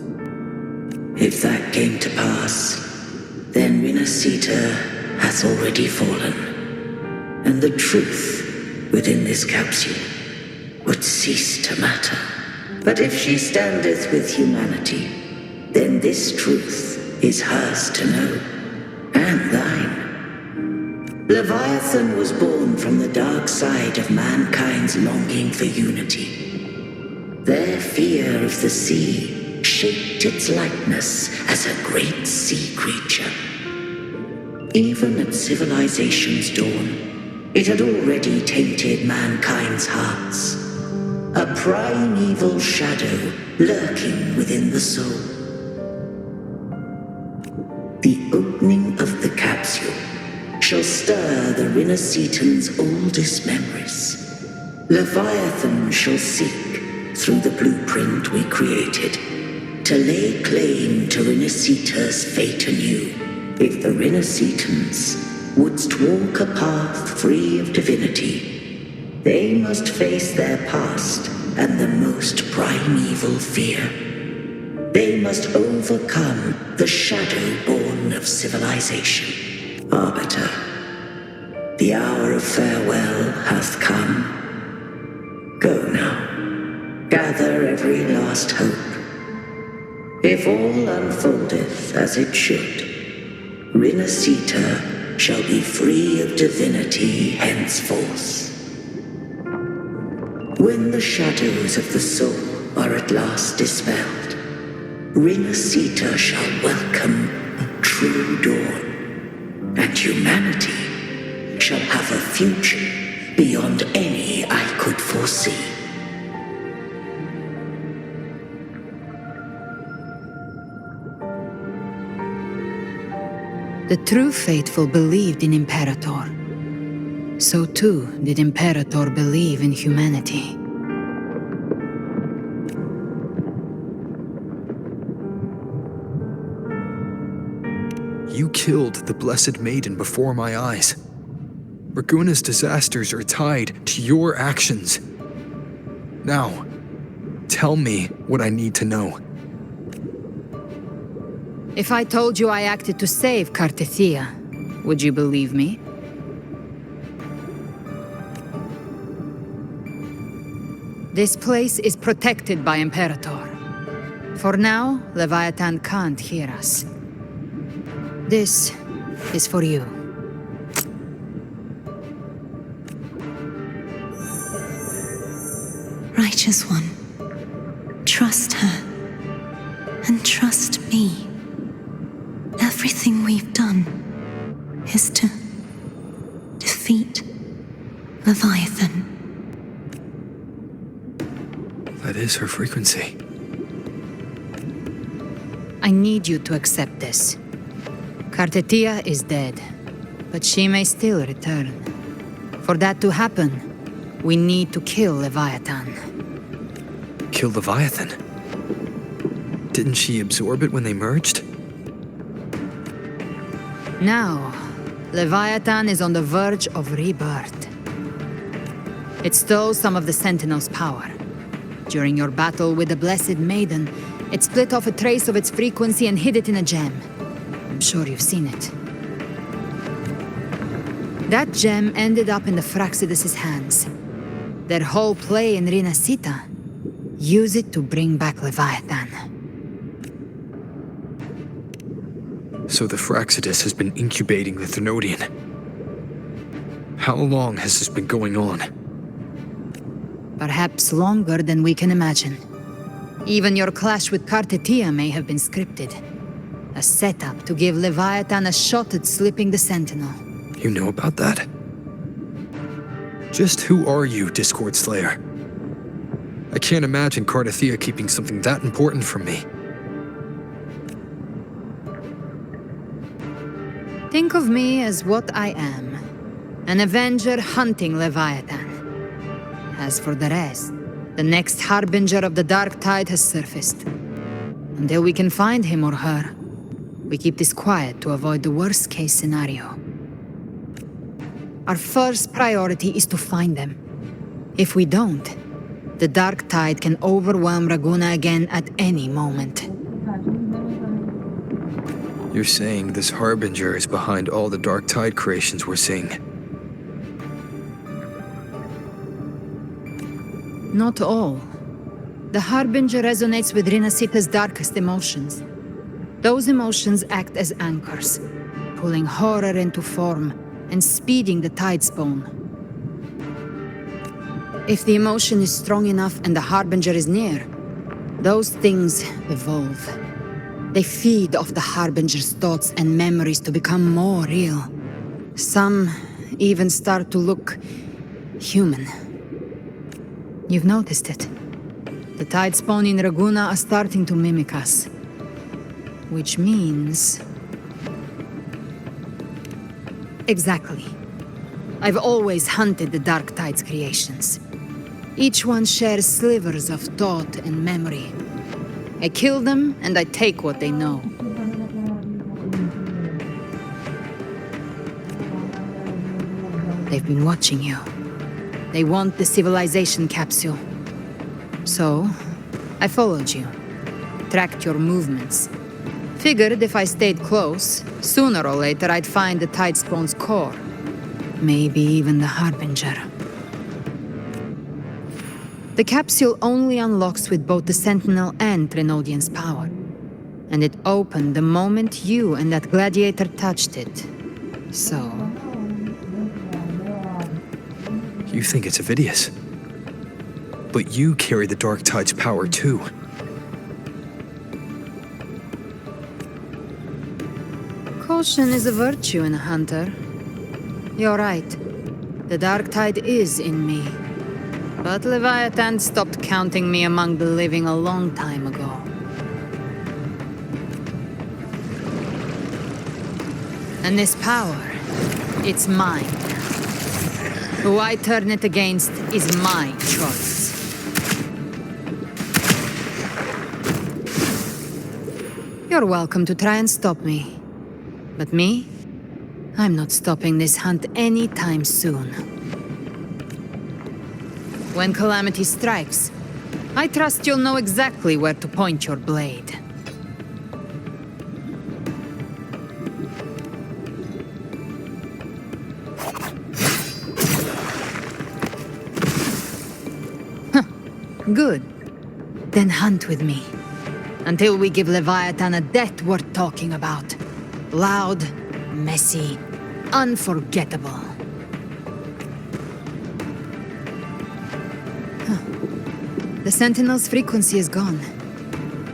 [SPEAKER 6] If that came to pass, then Renacita hath already fallen, and the truth within this capsule would cease to matter. But if she standeth with humanity, then this truth is hers to know, and thine. Leviathan was born from the dark side of mankind's longing for unity. Their fear of the sea shaped its likeness as a great sea creature. Even at civilization's dawn, it had already tainted mankind's hearts. A primeval shadow lurking within the soul. The opening of the capsule shall stir the Rinascitan's oldest memories. Leviathan shall seek, through the blueprint we created, to lay claim to Rinascita's fate anew. If the Rinascitans wouldst walk a path free of divinity, they must face their past and the most primeval fear. They must overcome the shadow born of civilization. Arbiter, the hour of farewell hath come. Go now, gather every last hope. If all unfoldeth as it should, Rinascita shall be free of divinity henceforth. When the shadows of the soul are at last dispelled, Rinascita shall welcome a true dawn. And humanity shall have a future beyond any I could foresee.
[SPEAKER 7] The true faithful believed in Imperator. So too did Imperator believe in humanity.
[SPEAKER 2] You killed the Blessed Maiden before my eyes. Raguna's disasters are tied to your actions. Now, tell me what I need to know.
[SPEAKER 7] If I told you I acted to save Cartethia, would you believe me? This place is protected by Imperator. For now, Leviathan can't hear us. This is for you.
[SPEAKER 14] Righteous One, trust her, and trust me. Everything we've done is to defeat Leviathan.
[SPEAKER 2] That is her frequency.
[SPEAKER 7] I need you to accept this. Cartethia is dead, but she may still return. For that to happen, we need to kill Leviathan.
[SPEAKER 2] Kill Leviathan? Didn't she absorb it when they merged?
[SPEAKER 7] Now, Leviathan is on the verge of rebirth. It stole some of the Sentinel's power. During your battle with the Blessed Maiden, it split off a trace of its frequency and hid it in a gem. I'm sure you've seen it. That gem ended up in the Fraxidus' hands. Their whole play in Rinascita, use it to bring back Leviathan.
[SPEAKER 2] So the Fraxidus has been incubating the Thenodian. How long has this been going on?
[SPEAKER 7] Perhaps longer than we can imagine. Even your clash with Cartethia may have been scripted. A setup to give Leviathan a shot at slipping the Sentinel.
[SPEAKER 2] You know about that? Just who are you, Discord Slayer? I can't imagine Cartethia keeping something that important from me.
[SPEAKER 7] Think of me as what I am. An Avenger hunting Leviathan. As for the rest, the next harbinger of the dark tide has surfaced. Until we can find him or her, we keep this quiet to avoid the worst-case scenario. Our first priority is to find them. If we don't, the dark tide can overwhelm Raguna again at any moment.
[SPEAKER 2] You're saying this harbinger is behind all the dark tide creations we're seeing?
[SPEAKER 7] Not all. The harbinger resonates with Rinascita's darkest emotions. Those emotions act as anchors, pulling horror into form and speeding the tide spawn. If the emotion is strong enough and the Harbinger is near, those things evolve. They feed off the Harbinger's thoughts and memories to become more real. Some even start to look human. You've noticed it. The tide spawn in Raguna are starting to mimic us. Which means... Exactly. I've always hunted the Dark Tide's creations. Each one shares slivers of thought and memory. I kill them, and I take what they know. They've been watching you. They want the civilization capsule. So, I followed you. Tracked your movements. Figured if I stayed close, sooner or later I'd find the Tide Spawn's core. Maybe even the Harbinger. The capsule only unlocks with both the Sentinel and Trinodian's power. And it opened the moment you and that gladiator touched it. So...
[SPEAKER 2] You think it's Avidius. But you carry the Dark Tide's power too.
[SPEAKER 7] Caution is a virtue in a hunter. You're right. The Dark Tide is in me. But Leviathan stopped counting me among the living a long time ago. And this power, it's mine. Who I turn it against is my choice. You're welcome to try and stop me. But me? I'm not stopping this hunt anytime soon. When calamity strikes, I trust you'll know exactly where to point your blade. Good. Then hunt with me. Until we give Leviathan a death worth talking about. Loud, messy, unforgettable. The Sentinel's frequency is gone.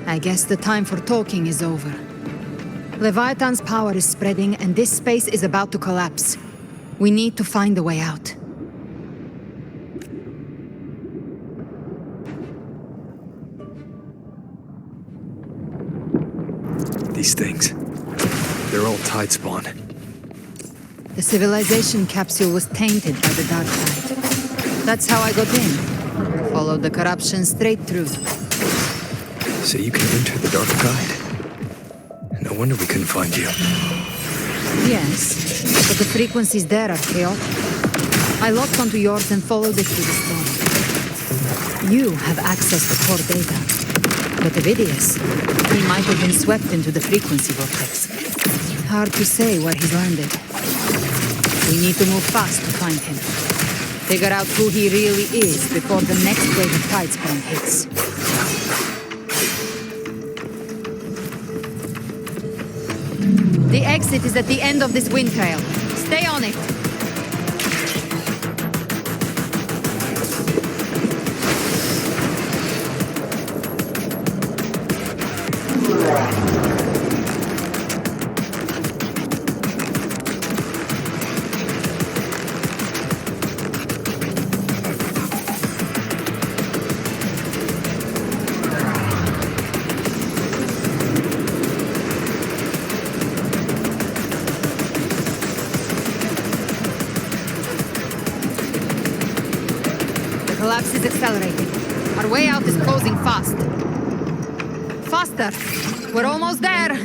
[SPEAKER 7] I guess the time for talking is over. Leviathan's power is spreading and this space is about to collapse. We need to find a way out.
[SPEAKER 2] These things, they're all Tide Spawn.
[SPEAKER 7] The civilization capsule was tainted by the Dark Tide. That's how I got in. Followed the corruption straight through.
[SPEAKER 2] So you can enter the Dark Tide. No wonder we couldn't find you.
[SPEAKER 7] Yes, but the frequencies there are chaotic. I locked onto yours and followed it through the storm. You have access to core data. But Avidius, he might have been swept into the frequency vortex. Hard to say where he's landed. We need to move fast to find him. Figure out who he really is before the next wave of Tidespawn hits. The exit is at the end of this wind trail. Stay on it. Collapse is accelerating. Our way out is closing fast. Faster! We're almost there!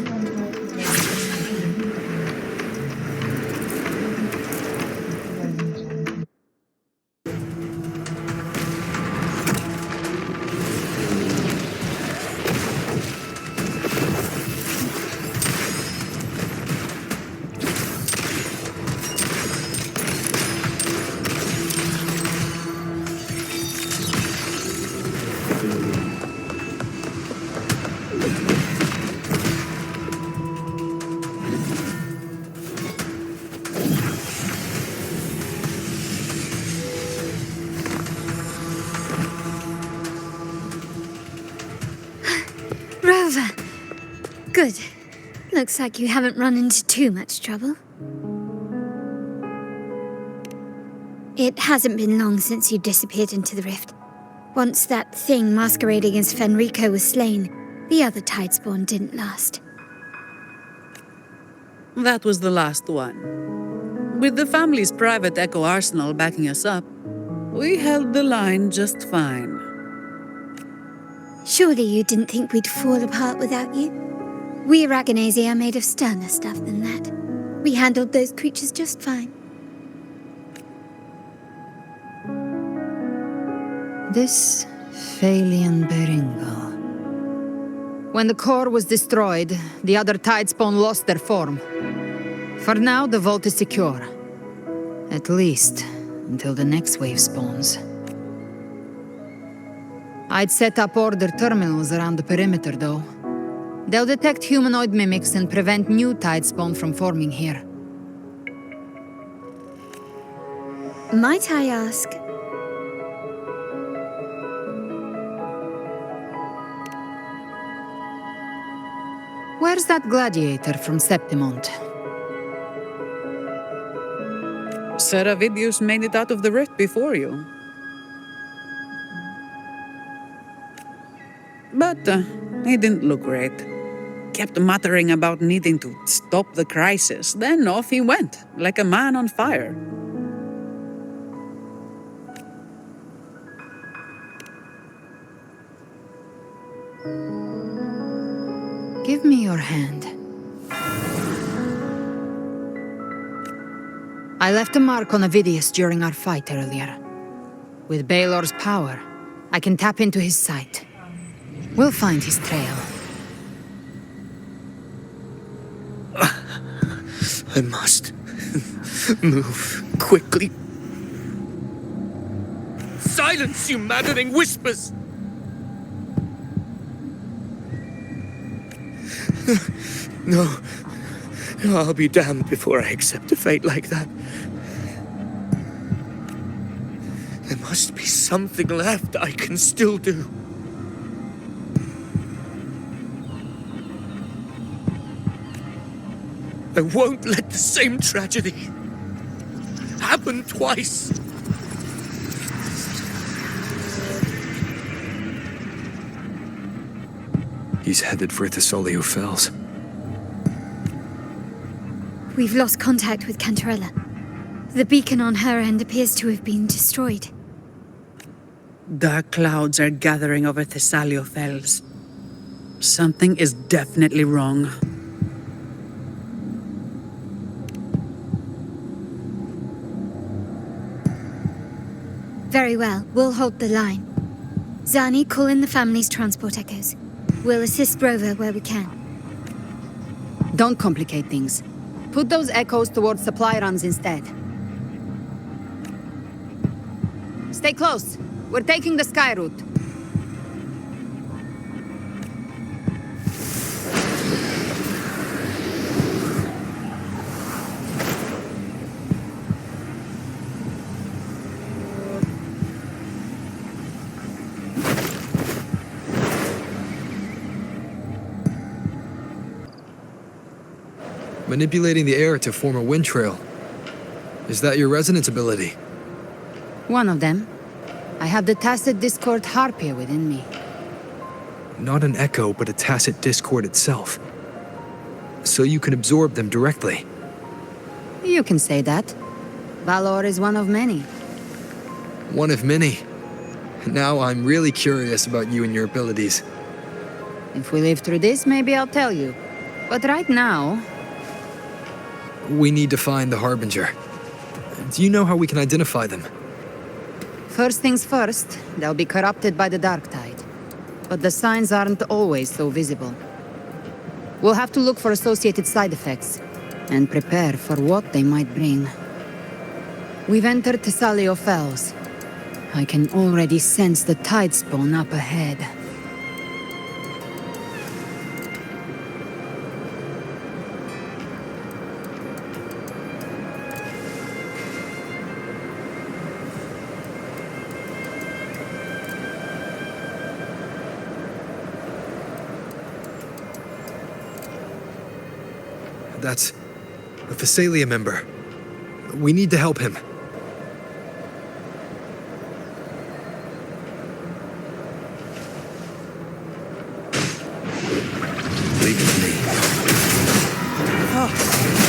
[SPEAKER 1] Good. Looks like you haven't run into too much trouble. It hasn't been long since you disappeared into the rift. Once that thing masquerading as Fenrico was slain, the other Tidespawn didn't last.
[SPEAKER 11] That was the last one. With the family's private Echo arsenal backing us up, we held the line just fine.
[SPEAKER 1] Surely you didn't think we'd fall apart without you? We Aragonese are made of sterner stuff than that. We handled those creatures just fine.
[SPEAKER 7] This Phalian Beringal. When the core was destroyed, the other Tidespawn lost their form. For now, the vault is secure. At least, until the next wave spawns. I'd set up order terminals around the perimeter, though. They'll detect humanoid mimics and prevent new Tidespawn from forming here.
[SPEAKER 1] Might I ask?
[SPEAKER 7] Where's that gladiator from Septimont?
[SPEAKER 11] Seravidius made it out of the rift before you. But he didn't look great. Kept muttering about needing to stop the crisis, then off he went, like a man on fire.
[SPEAKER 7] Give me your hand. I left a mark on Avidius during our fight earlier. With Baelor's power, I can tap into his sight. We'll find his trail.
[SPEAKER 10] I must move quickly. Silence, you maddening whispers! No. I'll be damned before I accept a fate like that. There must be something left I can still do. I won't let the same tragedy happen twice.
[SPEAKER 2] He's headed for Thessalio Fells.
[SPEAKER 1] We've lost contact with Cantarella. The beacon on her end appears to have been destroyed.
[SPEAKER 11] Dark clouds are gathering over Thessalio Fells. Something is definitely wrong.
[SPEAKER 1] Very well, we'll hold the line. Zani, call in the family's transport echoes. We'll assist Rover where we can.
[SPEAKER 7] Don't complicate things. Put those echoes towards supply runs instead. Stay close. We're taking the sky route.
[SPEAKER 2] Manipulating the air to form a wind trail. Is that your resonance ability?
[SPEAKER 7] One of them. I have the tacit discord harpia within me.
[SPEAKER 2] Not an echo, but a tacit discord itself. So you can absorb them directly.
[SPEAKER 7] You can say that. Valor is one of many.
[SPEAKER 2] One of many. Now I'm really curious about you and your abilities.
[SPEAKER 7] If we live through this, maybe I'll tell you. But right now...
[SPEAKER 2] We need to find the Harbinger. Do you know how we can identify them?
[SPEAKER 7] First things first, they'll be corrupted by the dark tide. But the signs aren't always so visible. We'll have to look for associated side effects, and prepare for what they might bring. We've entered Thessalio Fells. I can already sense the Tidespawn up ahead.
[SPEAKER 2] That's a Thessalia member. We need to help him. Leave it to me.
[SPEAKER 10] Ah,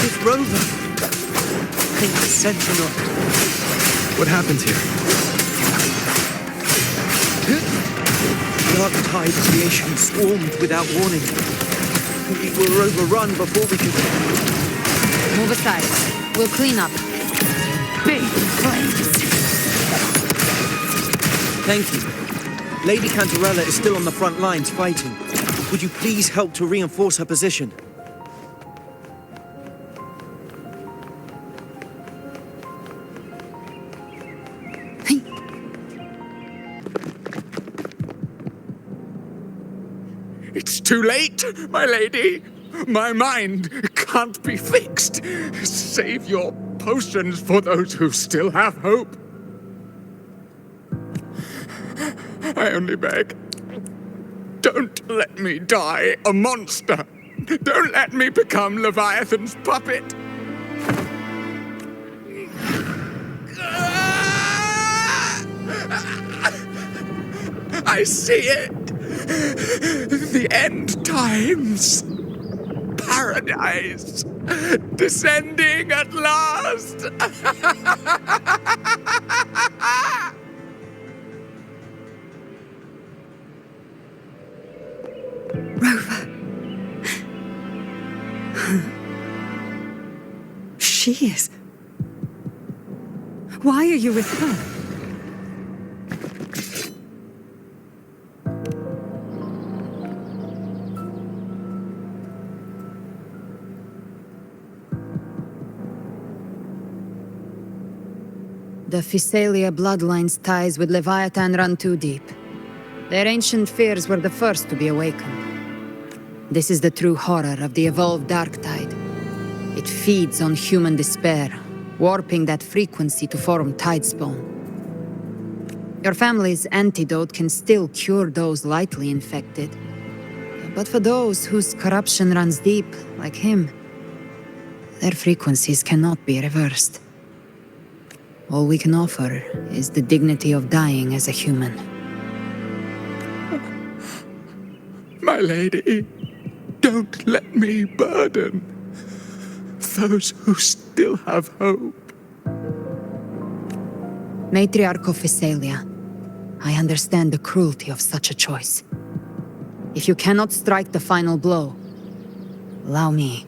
[SPEAKER 10] it's Rover. Think the Sentinel.
[SPEAKER 2] What happened here?
[SPEAKER 10] Dark tide creation swarmed without warning. We were overrun before we could...
[SPEAKER 7] Move aside. We'll clean up. Big flames.
[SPEAKER 10] Thank you. Lady Cantarella is still on the front lines fighting. Would you please help to reinforce her position?
[SPEAKER 9] It's too late, my lady. My mind can't be fixed. Save your potions for those who still have hope. I only beg. Don't let me die a monster. Don't let me become Leviathan's puppet. I see it. The end times. Paradise. Descending at last.
[SPEAKER 8] Rover. She is. Why are you with her?
[SPEAKER 7] The Thessalia bloodline's ties with Leviathan run too deep. Their ancient fears were the first to be awakened. This is the true horror of the evolved dark tide. It feeds on human despair, warping that frequency to form tidespawn. Your family's antidote can still cure those lightly infected. But for those whose corruption runs deep, like him, their frequencies cannot be reversed. All we can offer is the dignity of dying as a human.
[SPEAKER 9] My lady, don't let me burden those who still have hope.
[SPEAKER 7] Matriarch of Thessalia, I understand the cruelty of such a choice. If you cannot strike the final blow, allow me.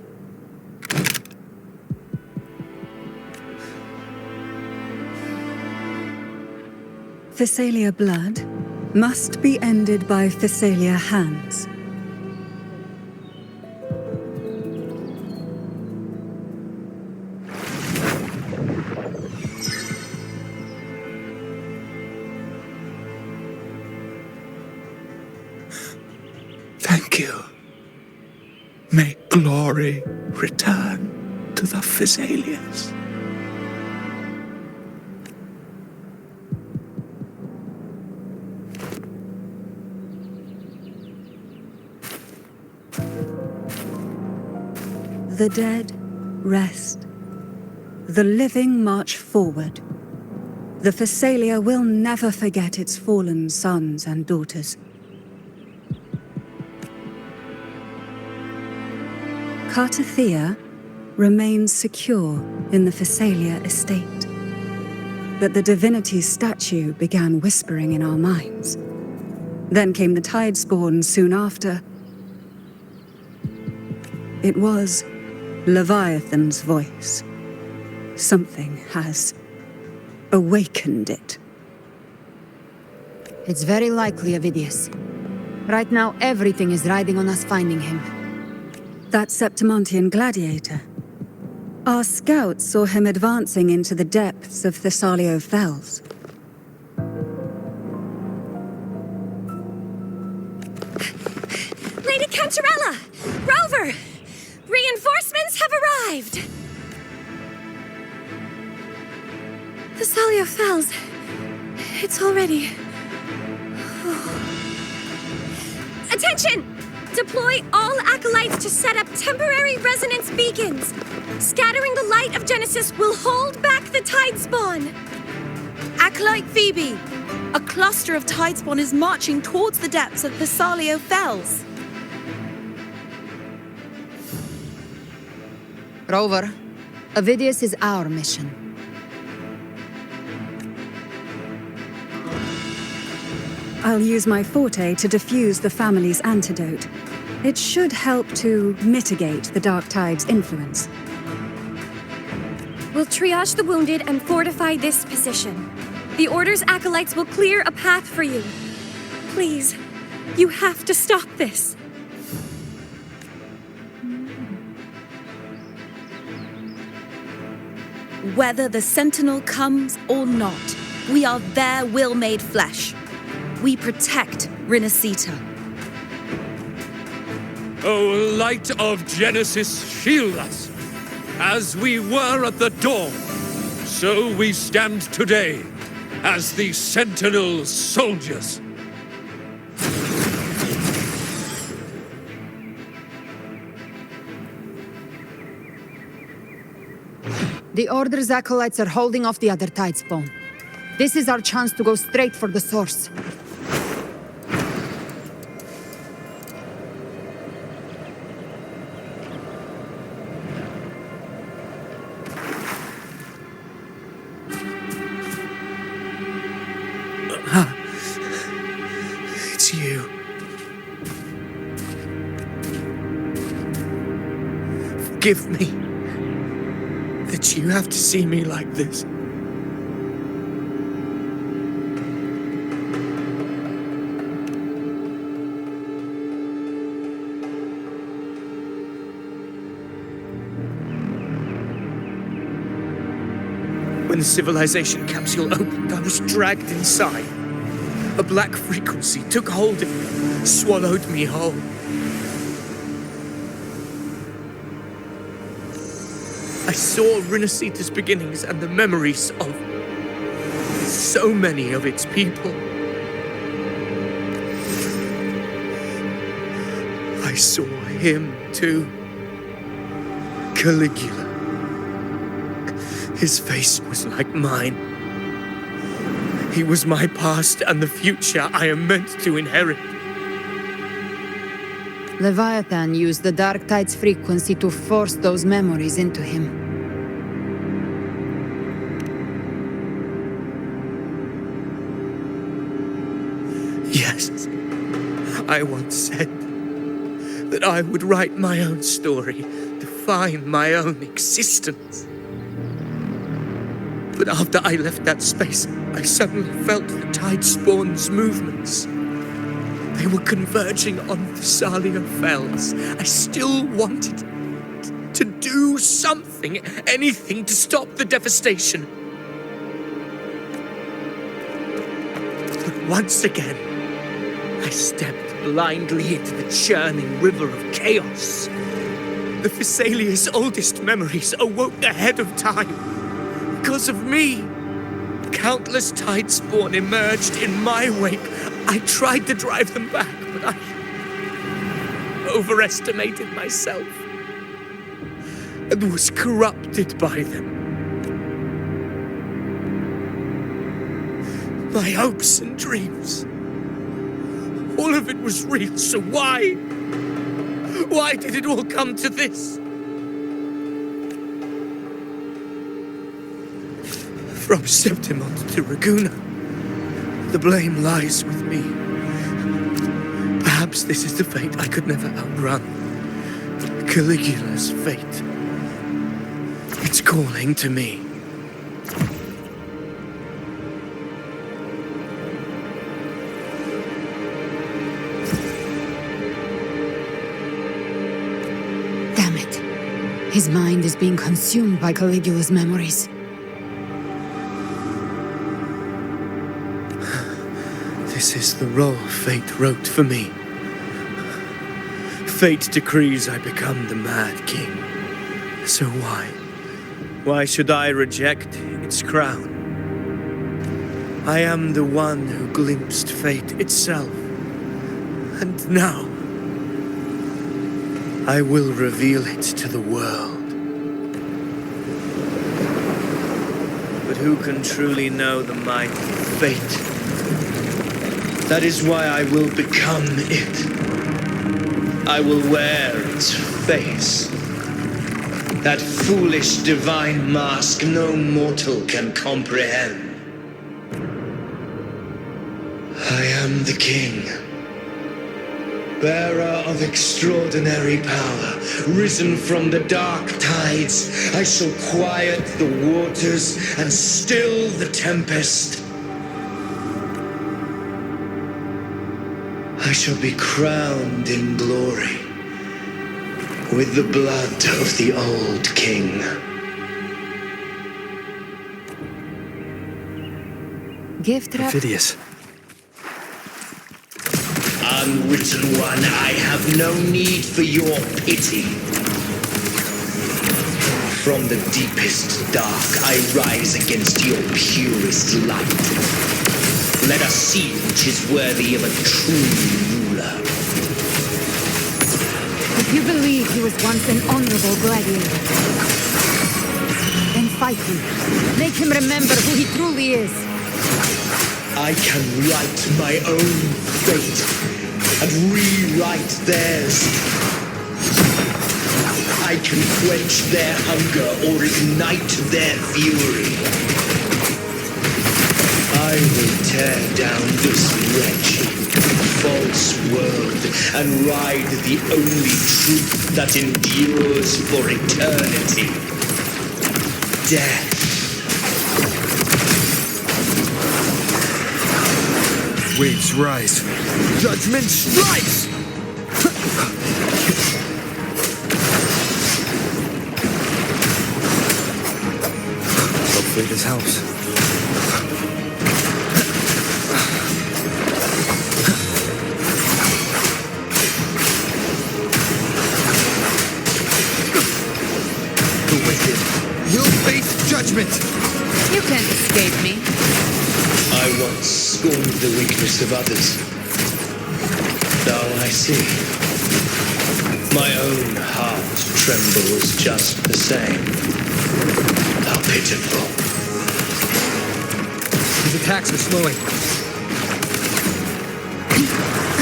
[SPEAKER 8] Thessalia blood must be ended by Thessalia hands.
[SPEAKER 9] Thank you. May glory return to the Thessalians.
[SPEAKER 8] The dead rest. The living march forward. The Thessalia will never forget its fallen sons and daughters. Cartathea remains secure in the Thessalia estate. But the divinity's statue began whispering in our minds. Then came the Tidespawn soon after. It was Leviathan's voice. Something has awakened it.
[SPEAKER 7] It's very likely, Avidius. Right now, everything is riding on us finding him.
[SPEAKER 8] That Septimontian gladiator. Our scouts saw him advancing into the depths of Thessalio Fells.
[SPEAKER 12] Lady Cantarella! Rover! Reinforcements have arrived!
[SPEAKER 3] Thessalio Fells. It's already...
[SPEAKER 12] Attention!
[SPEAKER 15] Deploy all acolytes to set up temporary resonance beacons. Scattering the light of Genesis will hold back the tide spawn.
[SPEAKER 12] Acolyte Phoebe, a cluster of tidespawn is marching towards the depths of Thessalio Fells.
[SPEAKER 7] Rover, Avidius is our mission.
[SPEAKER 8] I'll use my forte to diffuse the family's antidote. It should help to mitigate the Dark Tide's influence.
[SPEAKER 15] We'll triage the wounded and fortify this position. The Order's acolytes will clear a path for you. Please, you have to stop this.
[SPEAKER 12] Whether the Sentinel comes or not, we are their will made flesh. We protect Rinasita.
[SPEAKER 9] O light of Genesis, shield us. As we were at the dawn, so we stand today as the Sentinel soldiers.
[SPEAKER 7] The Order's acolytes are holding off the other tidespawn. This is our chance to go straight for the source.
[SPEAKER 10] It's you. Forgive me that you have to see me like this. When the civilization capsule opened, I was dragged inside. A black frequency took hold of me, swallowed me whole. I saw Rinasita's beginnings and the memories of so many of its people. I saw him too. Caligula. His face was like mine. He was my past and the future I am meant to inherit.
[SPEAKER 7] Leviathan used the Dark Tide's frequency to force those memories into him.
[SPEAKER 10] Yes, I once said that I would write my own story, define my own existence. But after I left that space, I suddenly felt the Tidespawn's movements. They were converging on Thessalio Fells. I still wanted to do something, anything to stop the devastation. But once again, I stepped blindly into the churning river of chaos. The Thessalia's oldest memories awoke ahead of time. Because of me, countless Tidespawn emerged in my wake. I tried to drive them back, but I overestimated myself and was corrupted by them. My hopes and dreams, all of it was real, so why? Why did it all come to this? From Septimont to Raguna, the blame lies with me. Perhaps this is the fate I could never outrun. Caligula's fate. It's calling to me.
[SPEAKER 7] Damn it. His mind is being consumed by Caligula's memories.
[SPEAKER 10] This is the role fate wrote for me. Fate decrees I become the Mad King. So why? Why should I reject its crown? I am the one who glimpsed fate itself. And now, I will reveal it to the world. But who can truly know the might of fate? That is why I will become it. I will wear its face. That foolish divine mask no mortal can comprehend. I am the king, bearer of extraordinary power, risen from the dark tides. I shall quiet the waters and still the tempest. I shall be crowned in glory with the blood of the old king.
[SPEAKER 7] Gift wrap.
[SPEAKER 2] Phidias.
[SPEAKER 10] Unwritten one, I have no need for your pity. From the deepest dark, I rise against your purest light. Let us see which is worthy of a true ruler.
[SPEAKER 7] If you believe he was once an honorable gladiator, then fight him. Make him remember who he truly is.
[SPEAKER 10] I can write my own fate and rewrite theirs. I can quench their hunger or ignite their fury. I will tear down this wretched, false world and ride the only truth that endures for eternity. Death.
[SPEAKER 2] Waves rise. Judgment strikes! Hopefully this helps. The wicked will face judgment!
[SPEAKER 7] You can't escape me.
[SPEAKER 10] I once scorned the weakness of others. Now I see. My own heart trembles just the same. How pitiful.
[SPEAKER 2] His attacks are slowing.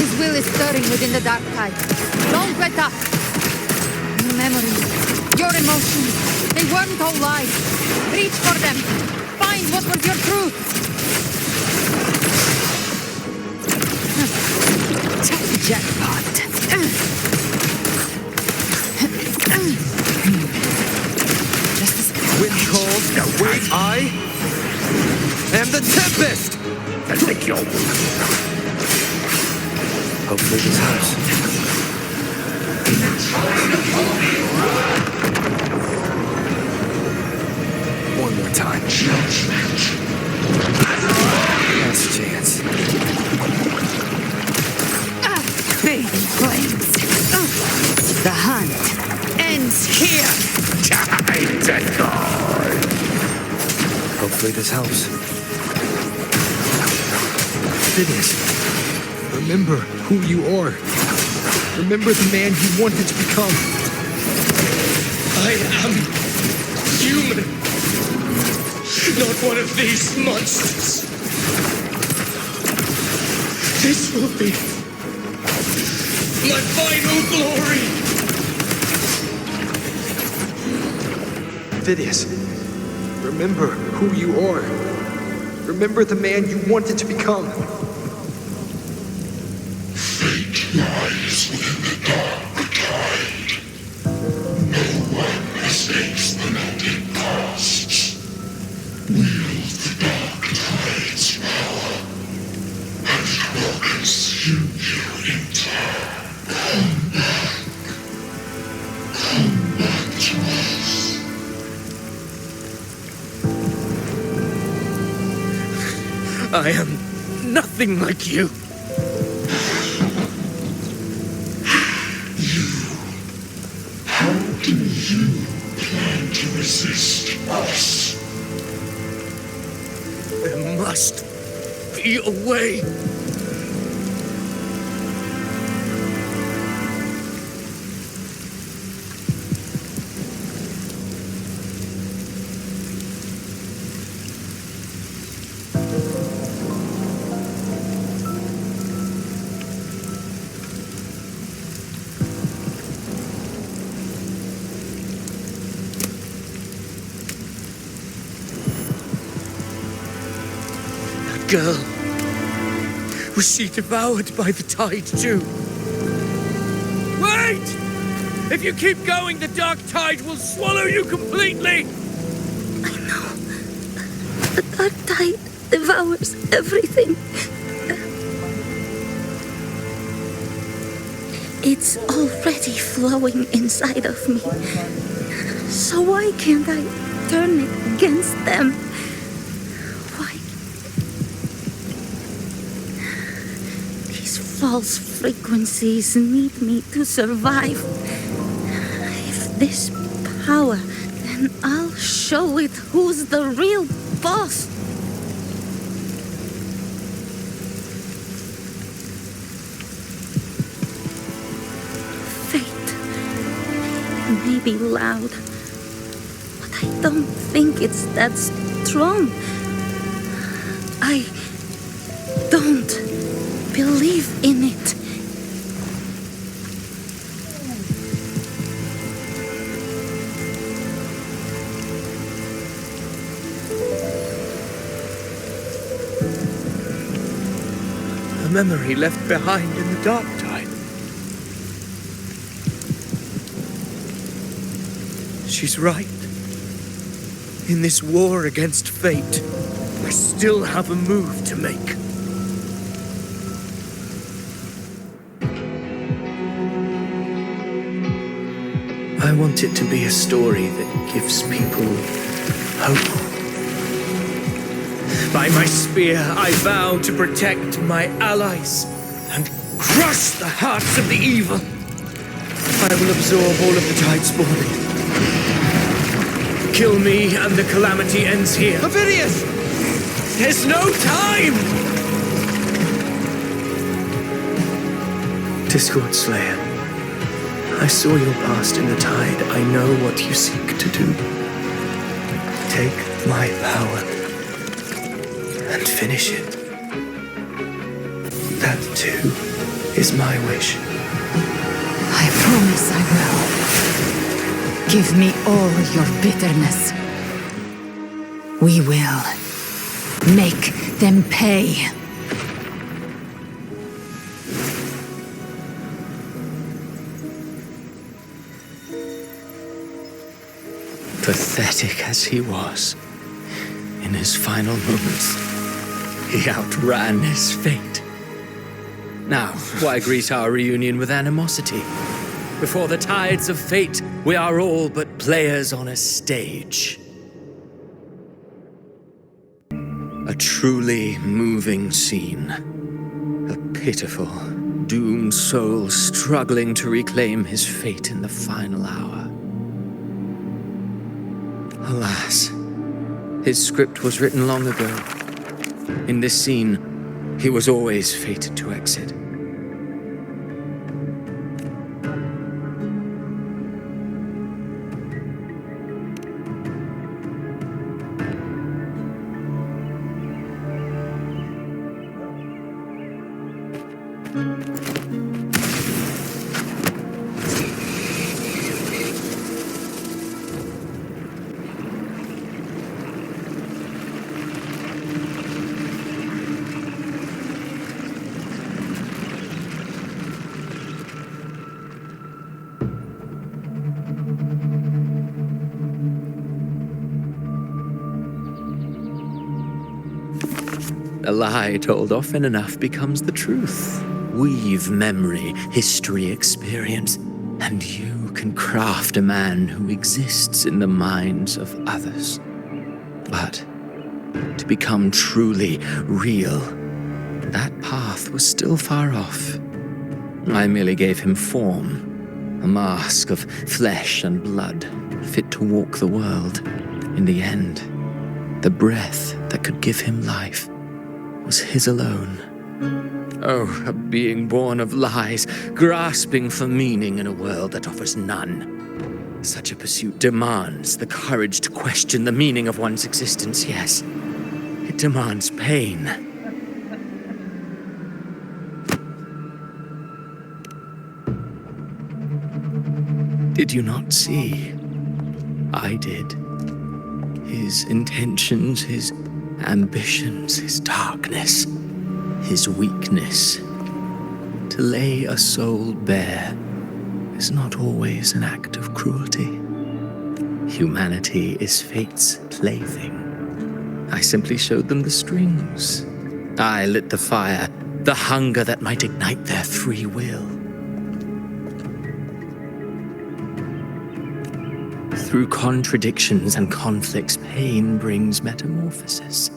[SPEAKER 7] His will is stirring within the dark tide. Don't let up. Your memories, your emotions, they weren't all lies. Reach for them. Find what was your truth. Jackpot.
[SPEAKER 2] Wind calls, wait, I am the Tempest! Hopefully this helps. One more time. Last chance.
[SPEAKER 7] Fading flames. The hunt ends here.
[SPEAKER 2] Hopefully this helps. Phidias, remember who you are. Remember the man you wanted to become.
[SPEAKER 10] I am human. Not one of these monsters. This will be my final glory!
[SPEAKER 2] Phidias, remember who you are. Remember the man you wanted to become.
[SPEAKER 16] Fate lies within the dark tide. No one mistakes the melting pasts. Wield the dark tide's power, and it will consume you in time. Come back. Come back to us.
[SPEAKER 4] I am nothing like you.
[SPEAKER 16] How do you plan to resist us?
[SPEAKER 4] There must be a way. girl. Was she devoured by the tide too? Wait! If you keep going, the dark tide will swallow you completely!
[SPEAKER 6] I know. The dark tide devours everything. It's already flowing inside of me. So why can't I turn it against them? Why? These false frequencies need me to survive. If this power, then I'll show it who's the real boss. May be loud, but I don't think it's that strong. I don't believe in it.
[SPEAKER 4] A memory left behind in the dark tide. She's right. In this war against fate, I still have a move to make.
[SPEAKER 10] I want it to be a story that gives people hope.
[SPEAKER 4] By my spear, I vow to protect my allies and crush the hearts of the evil. I will absorb all of the tide spawning. Kill me and the calamity ends here. Ovidius! There's no time!
[SPEAKER 10] Discord Slayer, I saw your past in the tide. I know what you seek to do. Take my power and finish it. That too is my wish.
[SPEAKER 7] I promise I will. Give me all your bitterness. We will make them pay.
[SPEAKER 5] Pathetic as he was, in his final moments, he outran his fate. Now, why greet our reunion with animosity? Before the tides of fate, we are all but players on a stage. A truly moving scene. A pitiful, doomed soul struggling to reclaim his fate in the final hour. Alas, his script was written long ago. In this scene, he was always fated to exit. A lie told often enough becomes the truth. Weave memory, history, experience, and you can craft a man who exists in the minds of others. But to become truly real, that path was still far off. I merely gave him form, a mask of flesh and blood, fit to walk the world. In the end, the breath that could give him life was his alone. Oh, a being born of lies, grasping for meaning in a world that offers none. Such a pursuit demands the courage to question the meaning of one's existence, yes. It demands pain. Did you not see? I did. His intentions, his Ambition's his darkness, his weakness. To lay a soul bare is not always an act of cruelty. Humanity is fate's plaything. I simply showed them the strings. I lit the fire, the hunger that might ignite their free will. Through contradictions and conflicts, pain brings metamorphosis.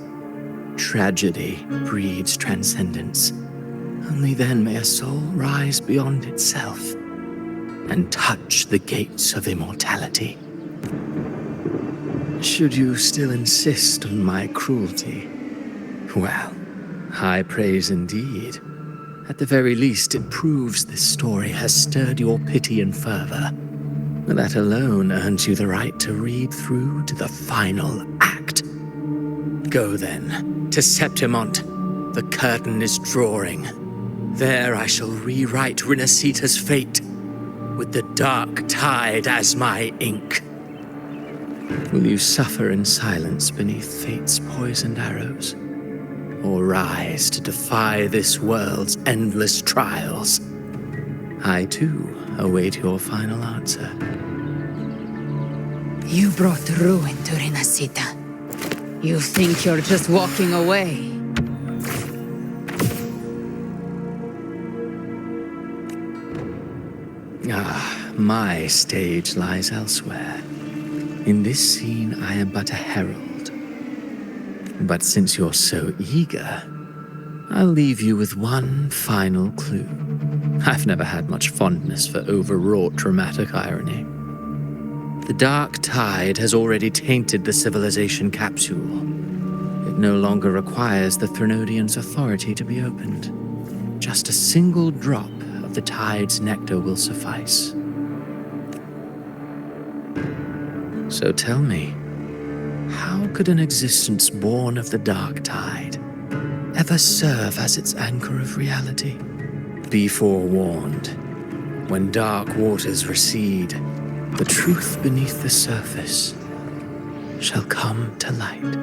[SPEAKER 5] Tragedy breeds transcendence. Only then may a soul rise beyond itself and touch the gates of immortality. Should you still insist on my cruelty, well, high praise indeed. At the very least, it proves this story has stirred your pity and fervor. That alone earns you the right to read through to the final act. Go then, to Septimont. The curtain is drawing. There I shall rewrite Rinasita's fate, with the dark tide as my ink. Will you suffer in silence beneath fate's poisoned arrows? Or rise to defy this world's endless trials? I, too, await your final answer.
[SPEAKER 7] You brought ruin to Rinasita. You think you're just walking away?
[SPEAKER 5] My stage lies elsewhere. In this scene, I am but a herald. But since you're so eager, I'll leave you with one final clue. I've never had much fondness for overwrought dramatic irony. The dark tide has already tainted the civilization capsule. It no longer requires the Threnodians' authority to be opened. Just a single drop of the tide's nectar will suffice. So tell me, how could an existence born of the dark tide ever serve as its anchor of reality? Be forewarned. When dark waters recede, the truth beneath the surface shall come to light.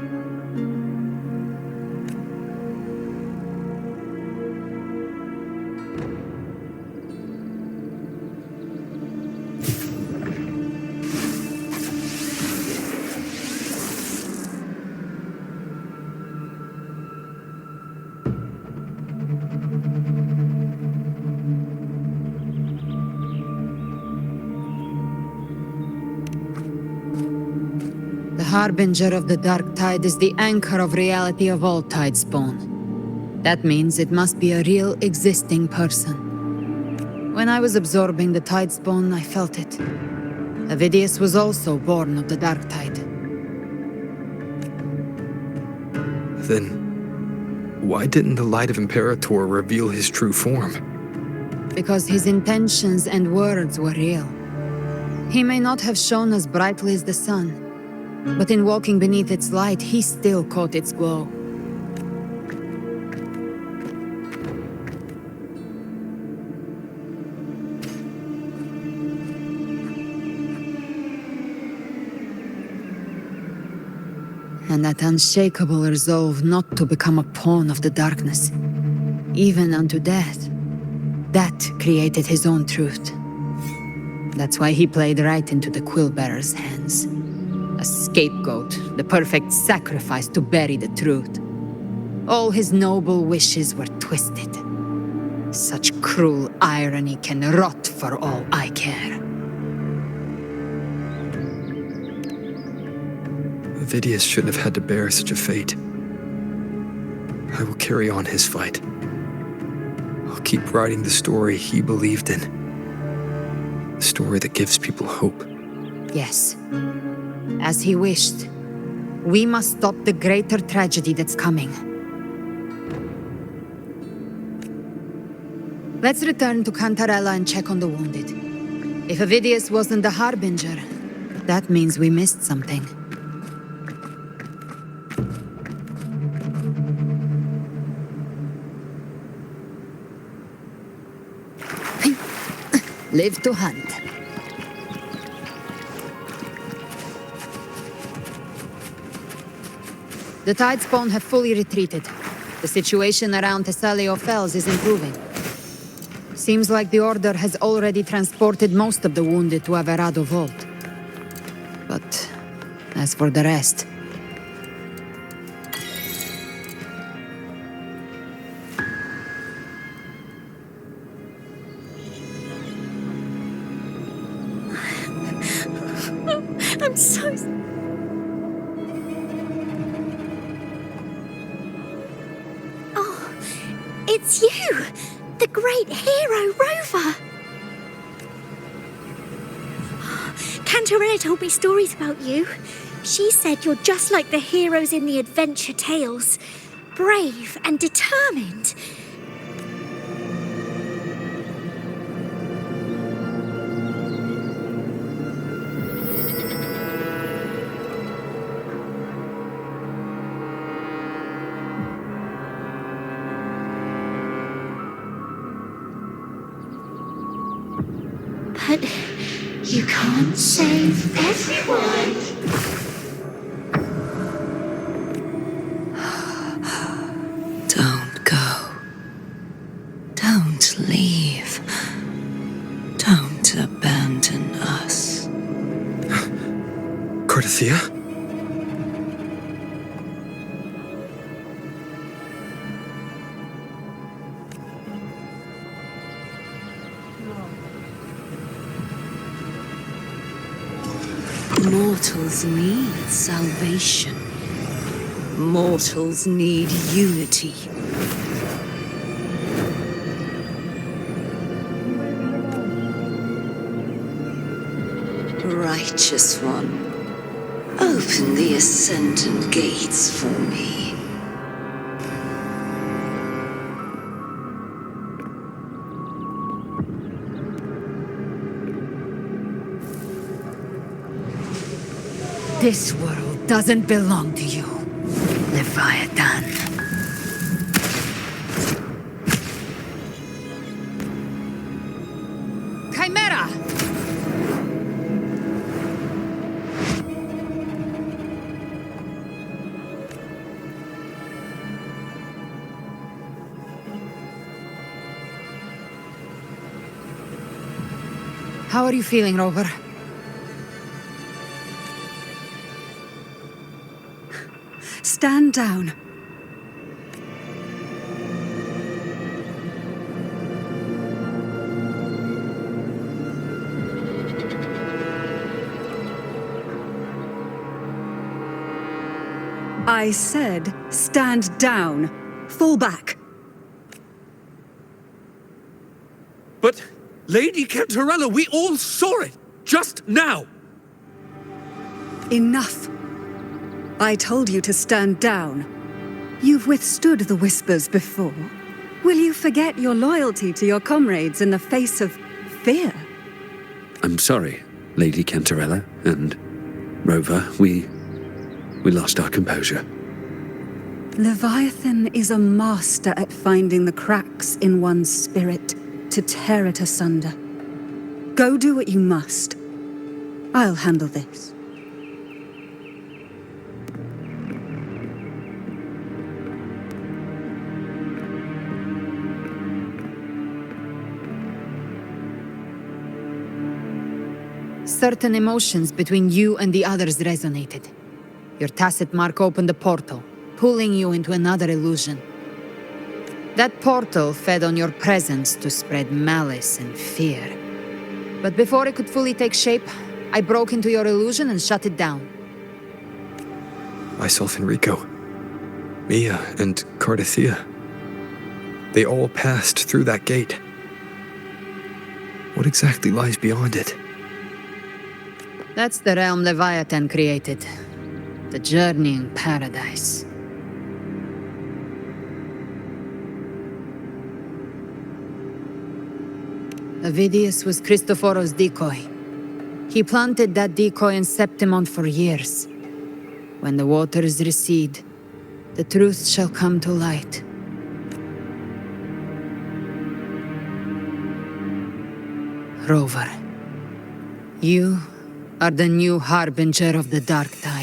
[SPEAKER 7] The harbinger of the dark tide is the anchor of reality of all tidespawn. That means it must be a real existing person. When I was absorbing the tidespawn, I felt it. Avidius was also born of the dark tide.
[SPEAKER 2] Then, why didn't the Light of Imperator reveal his true form?
[SPEAKER 7] Because his intentions and words were real. He may not have shone as brightly as the sun, but in walking beneath its light, he still caught its glow. And that unshakable resolve not to become a pawn of the darkness, even unto death, that created his own truth. That's why he played right into the Quill-bearer's hands. A scapegoat, the perfect sacrifice to bury the truth. All his noble wishes were twisted. Such cruel irony can rot for all I care.
[SPEAKER 2] Avidius shouldn't have had to bear such a fate. I will carry on his fight. I'll keep writing the story he believed in. The story that gives people hope.
[SPEAKER 7] Yes. As he wished. We must stop the greater tragedy that's coming. Let's return to Cantarella and check on the wounded. If Avidius wasn't the harbinger, that means we missed something. Live to hunt. The Tidespawn have fully retreated. The situation around Thessalio Fells is improving. Seems like the Order has already transported most of the wounded to Averado Vault. But as for the rest...
[SPEAKER 15] I'm so... Oh, it's you! The great hero, Rover! Cantarella told me stories about you. She said you're just like the heroes in the adventure tales. Brave and determined. But you can't save everyone.
[SPEAKER 6] Don't go. Don't leave. Don't abandon us.
[SPEAKER 2] Cardathia?
[SPEAKER 6] Mortals need salvation. Mortals need unity. Righteous One, open the Ascendant gates for me.
[SPEAKER 7] This world doesn't belong to you, Leviathan. Chimera! How are you feeling, Rover?
[SPEAKER 8] Stand down. I said, stand down. Fall back.
[SPEAKER 9] But, Lady Cantarella, we all saw it! Just now!
[SPEAKER 8] Enough. I told you to stand down. You've withstood the whispers before. Will you forget your loyalty to your comrades in the face of fear?
[SPEAKER 9] I'm sorry, Lady Cantarella and Rover. We lost our composure.
[SPEAKER 8] Leviathan is a master at finding the cracks in one's spirit to tear it asunder. Go do what you must. I'll handle this.
[SPEAKER 7] Certain emotions between you and the others resonated. Your tacit mark opened a portal, pulling you into another illusion. That portal fed on your presence to spread malice and fear. But before it could fully take shape, I broke into your illusion and shut it down.
[SPEAKER 2] I saw Fenrico, Mia, and Cardathia. They all passed through that gate. What exactly lies beyond it?
[SPEAKER 7] That's the realm Leviathan created. The journeying paradise. Avidius was Christophoros' decoy. He planted that decoy in Septimon for years. When the waters recede, the truth shall come to light. Rover, you are the new harbinger of the dark tide.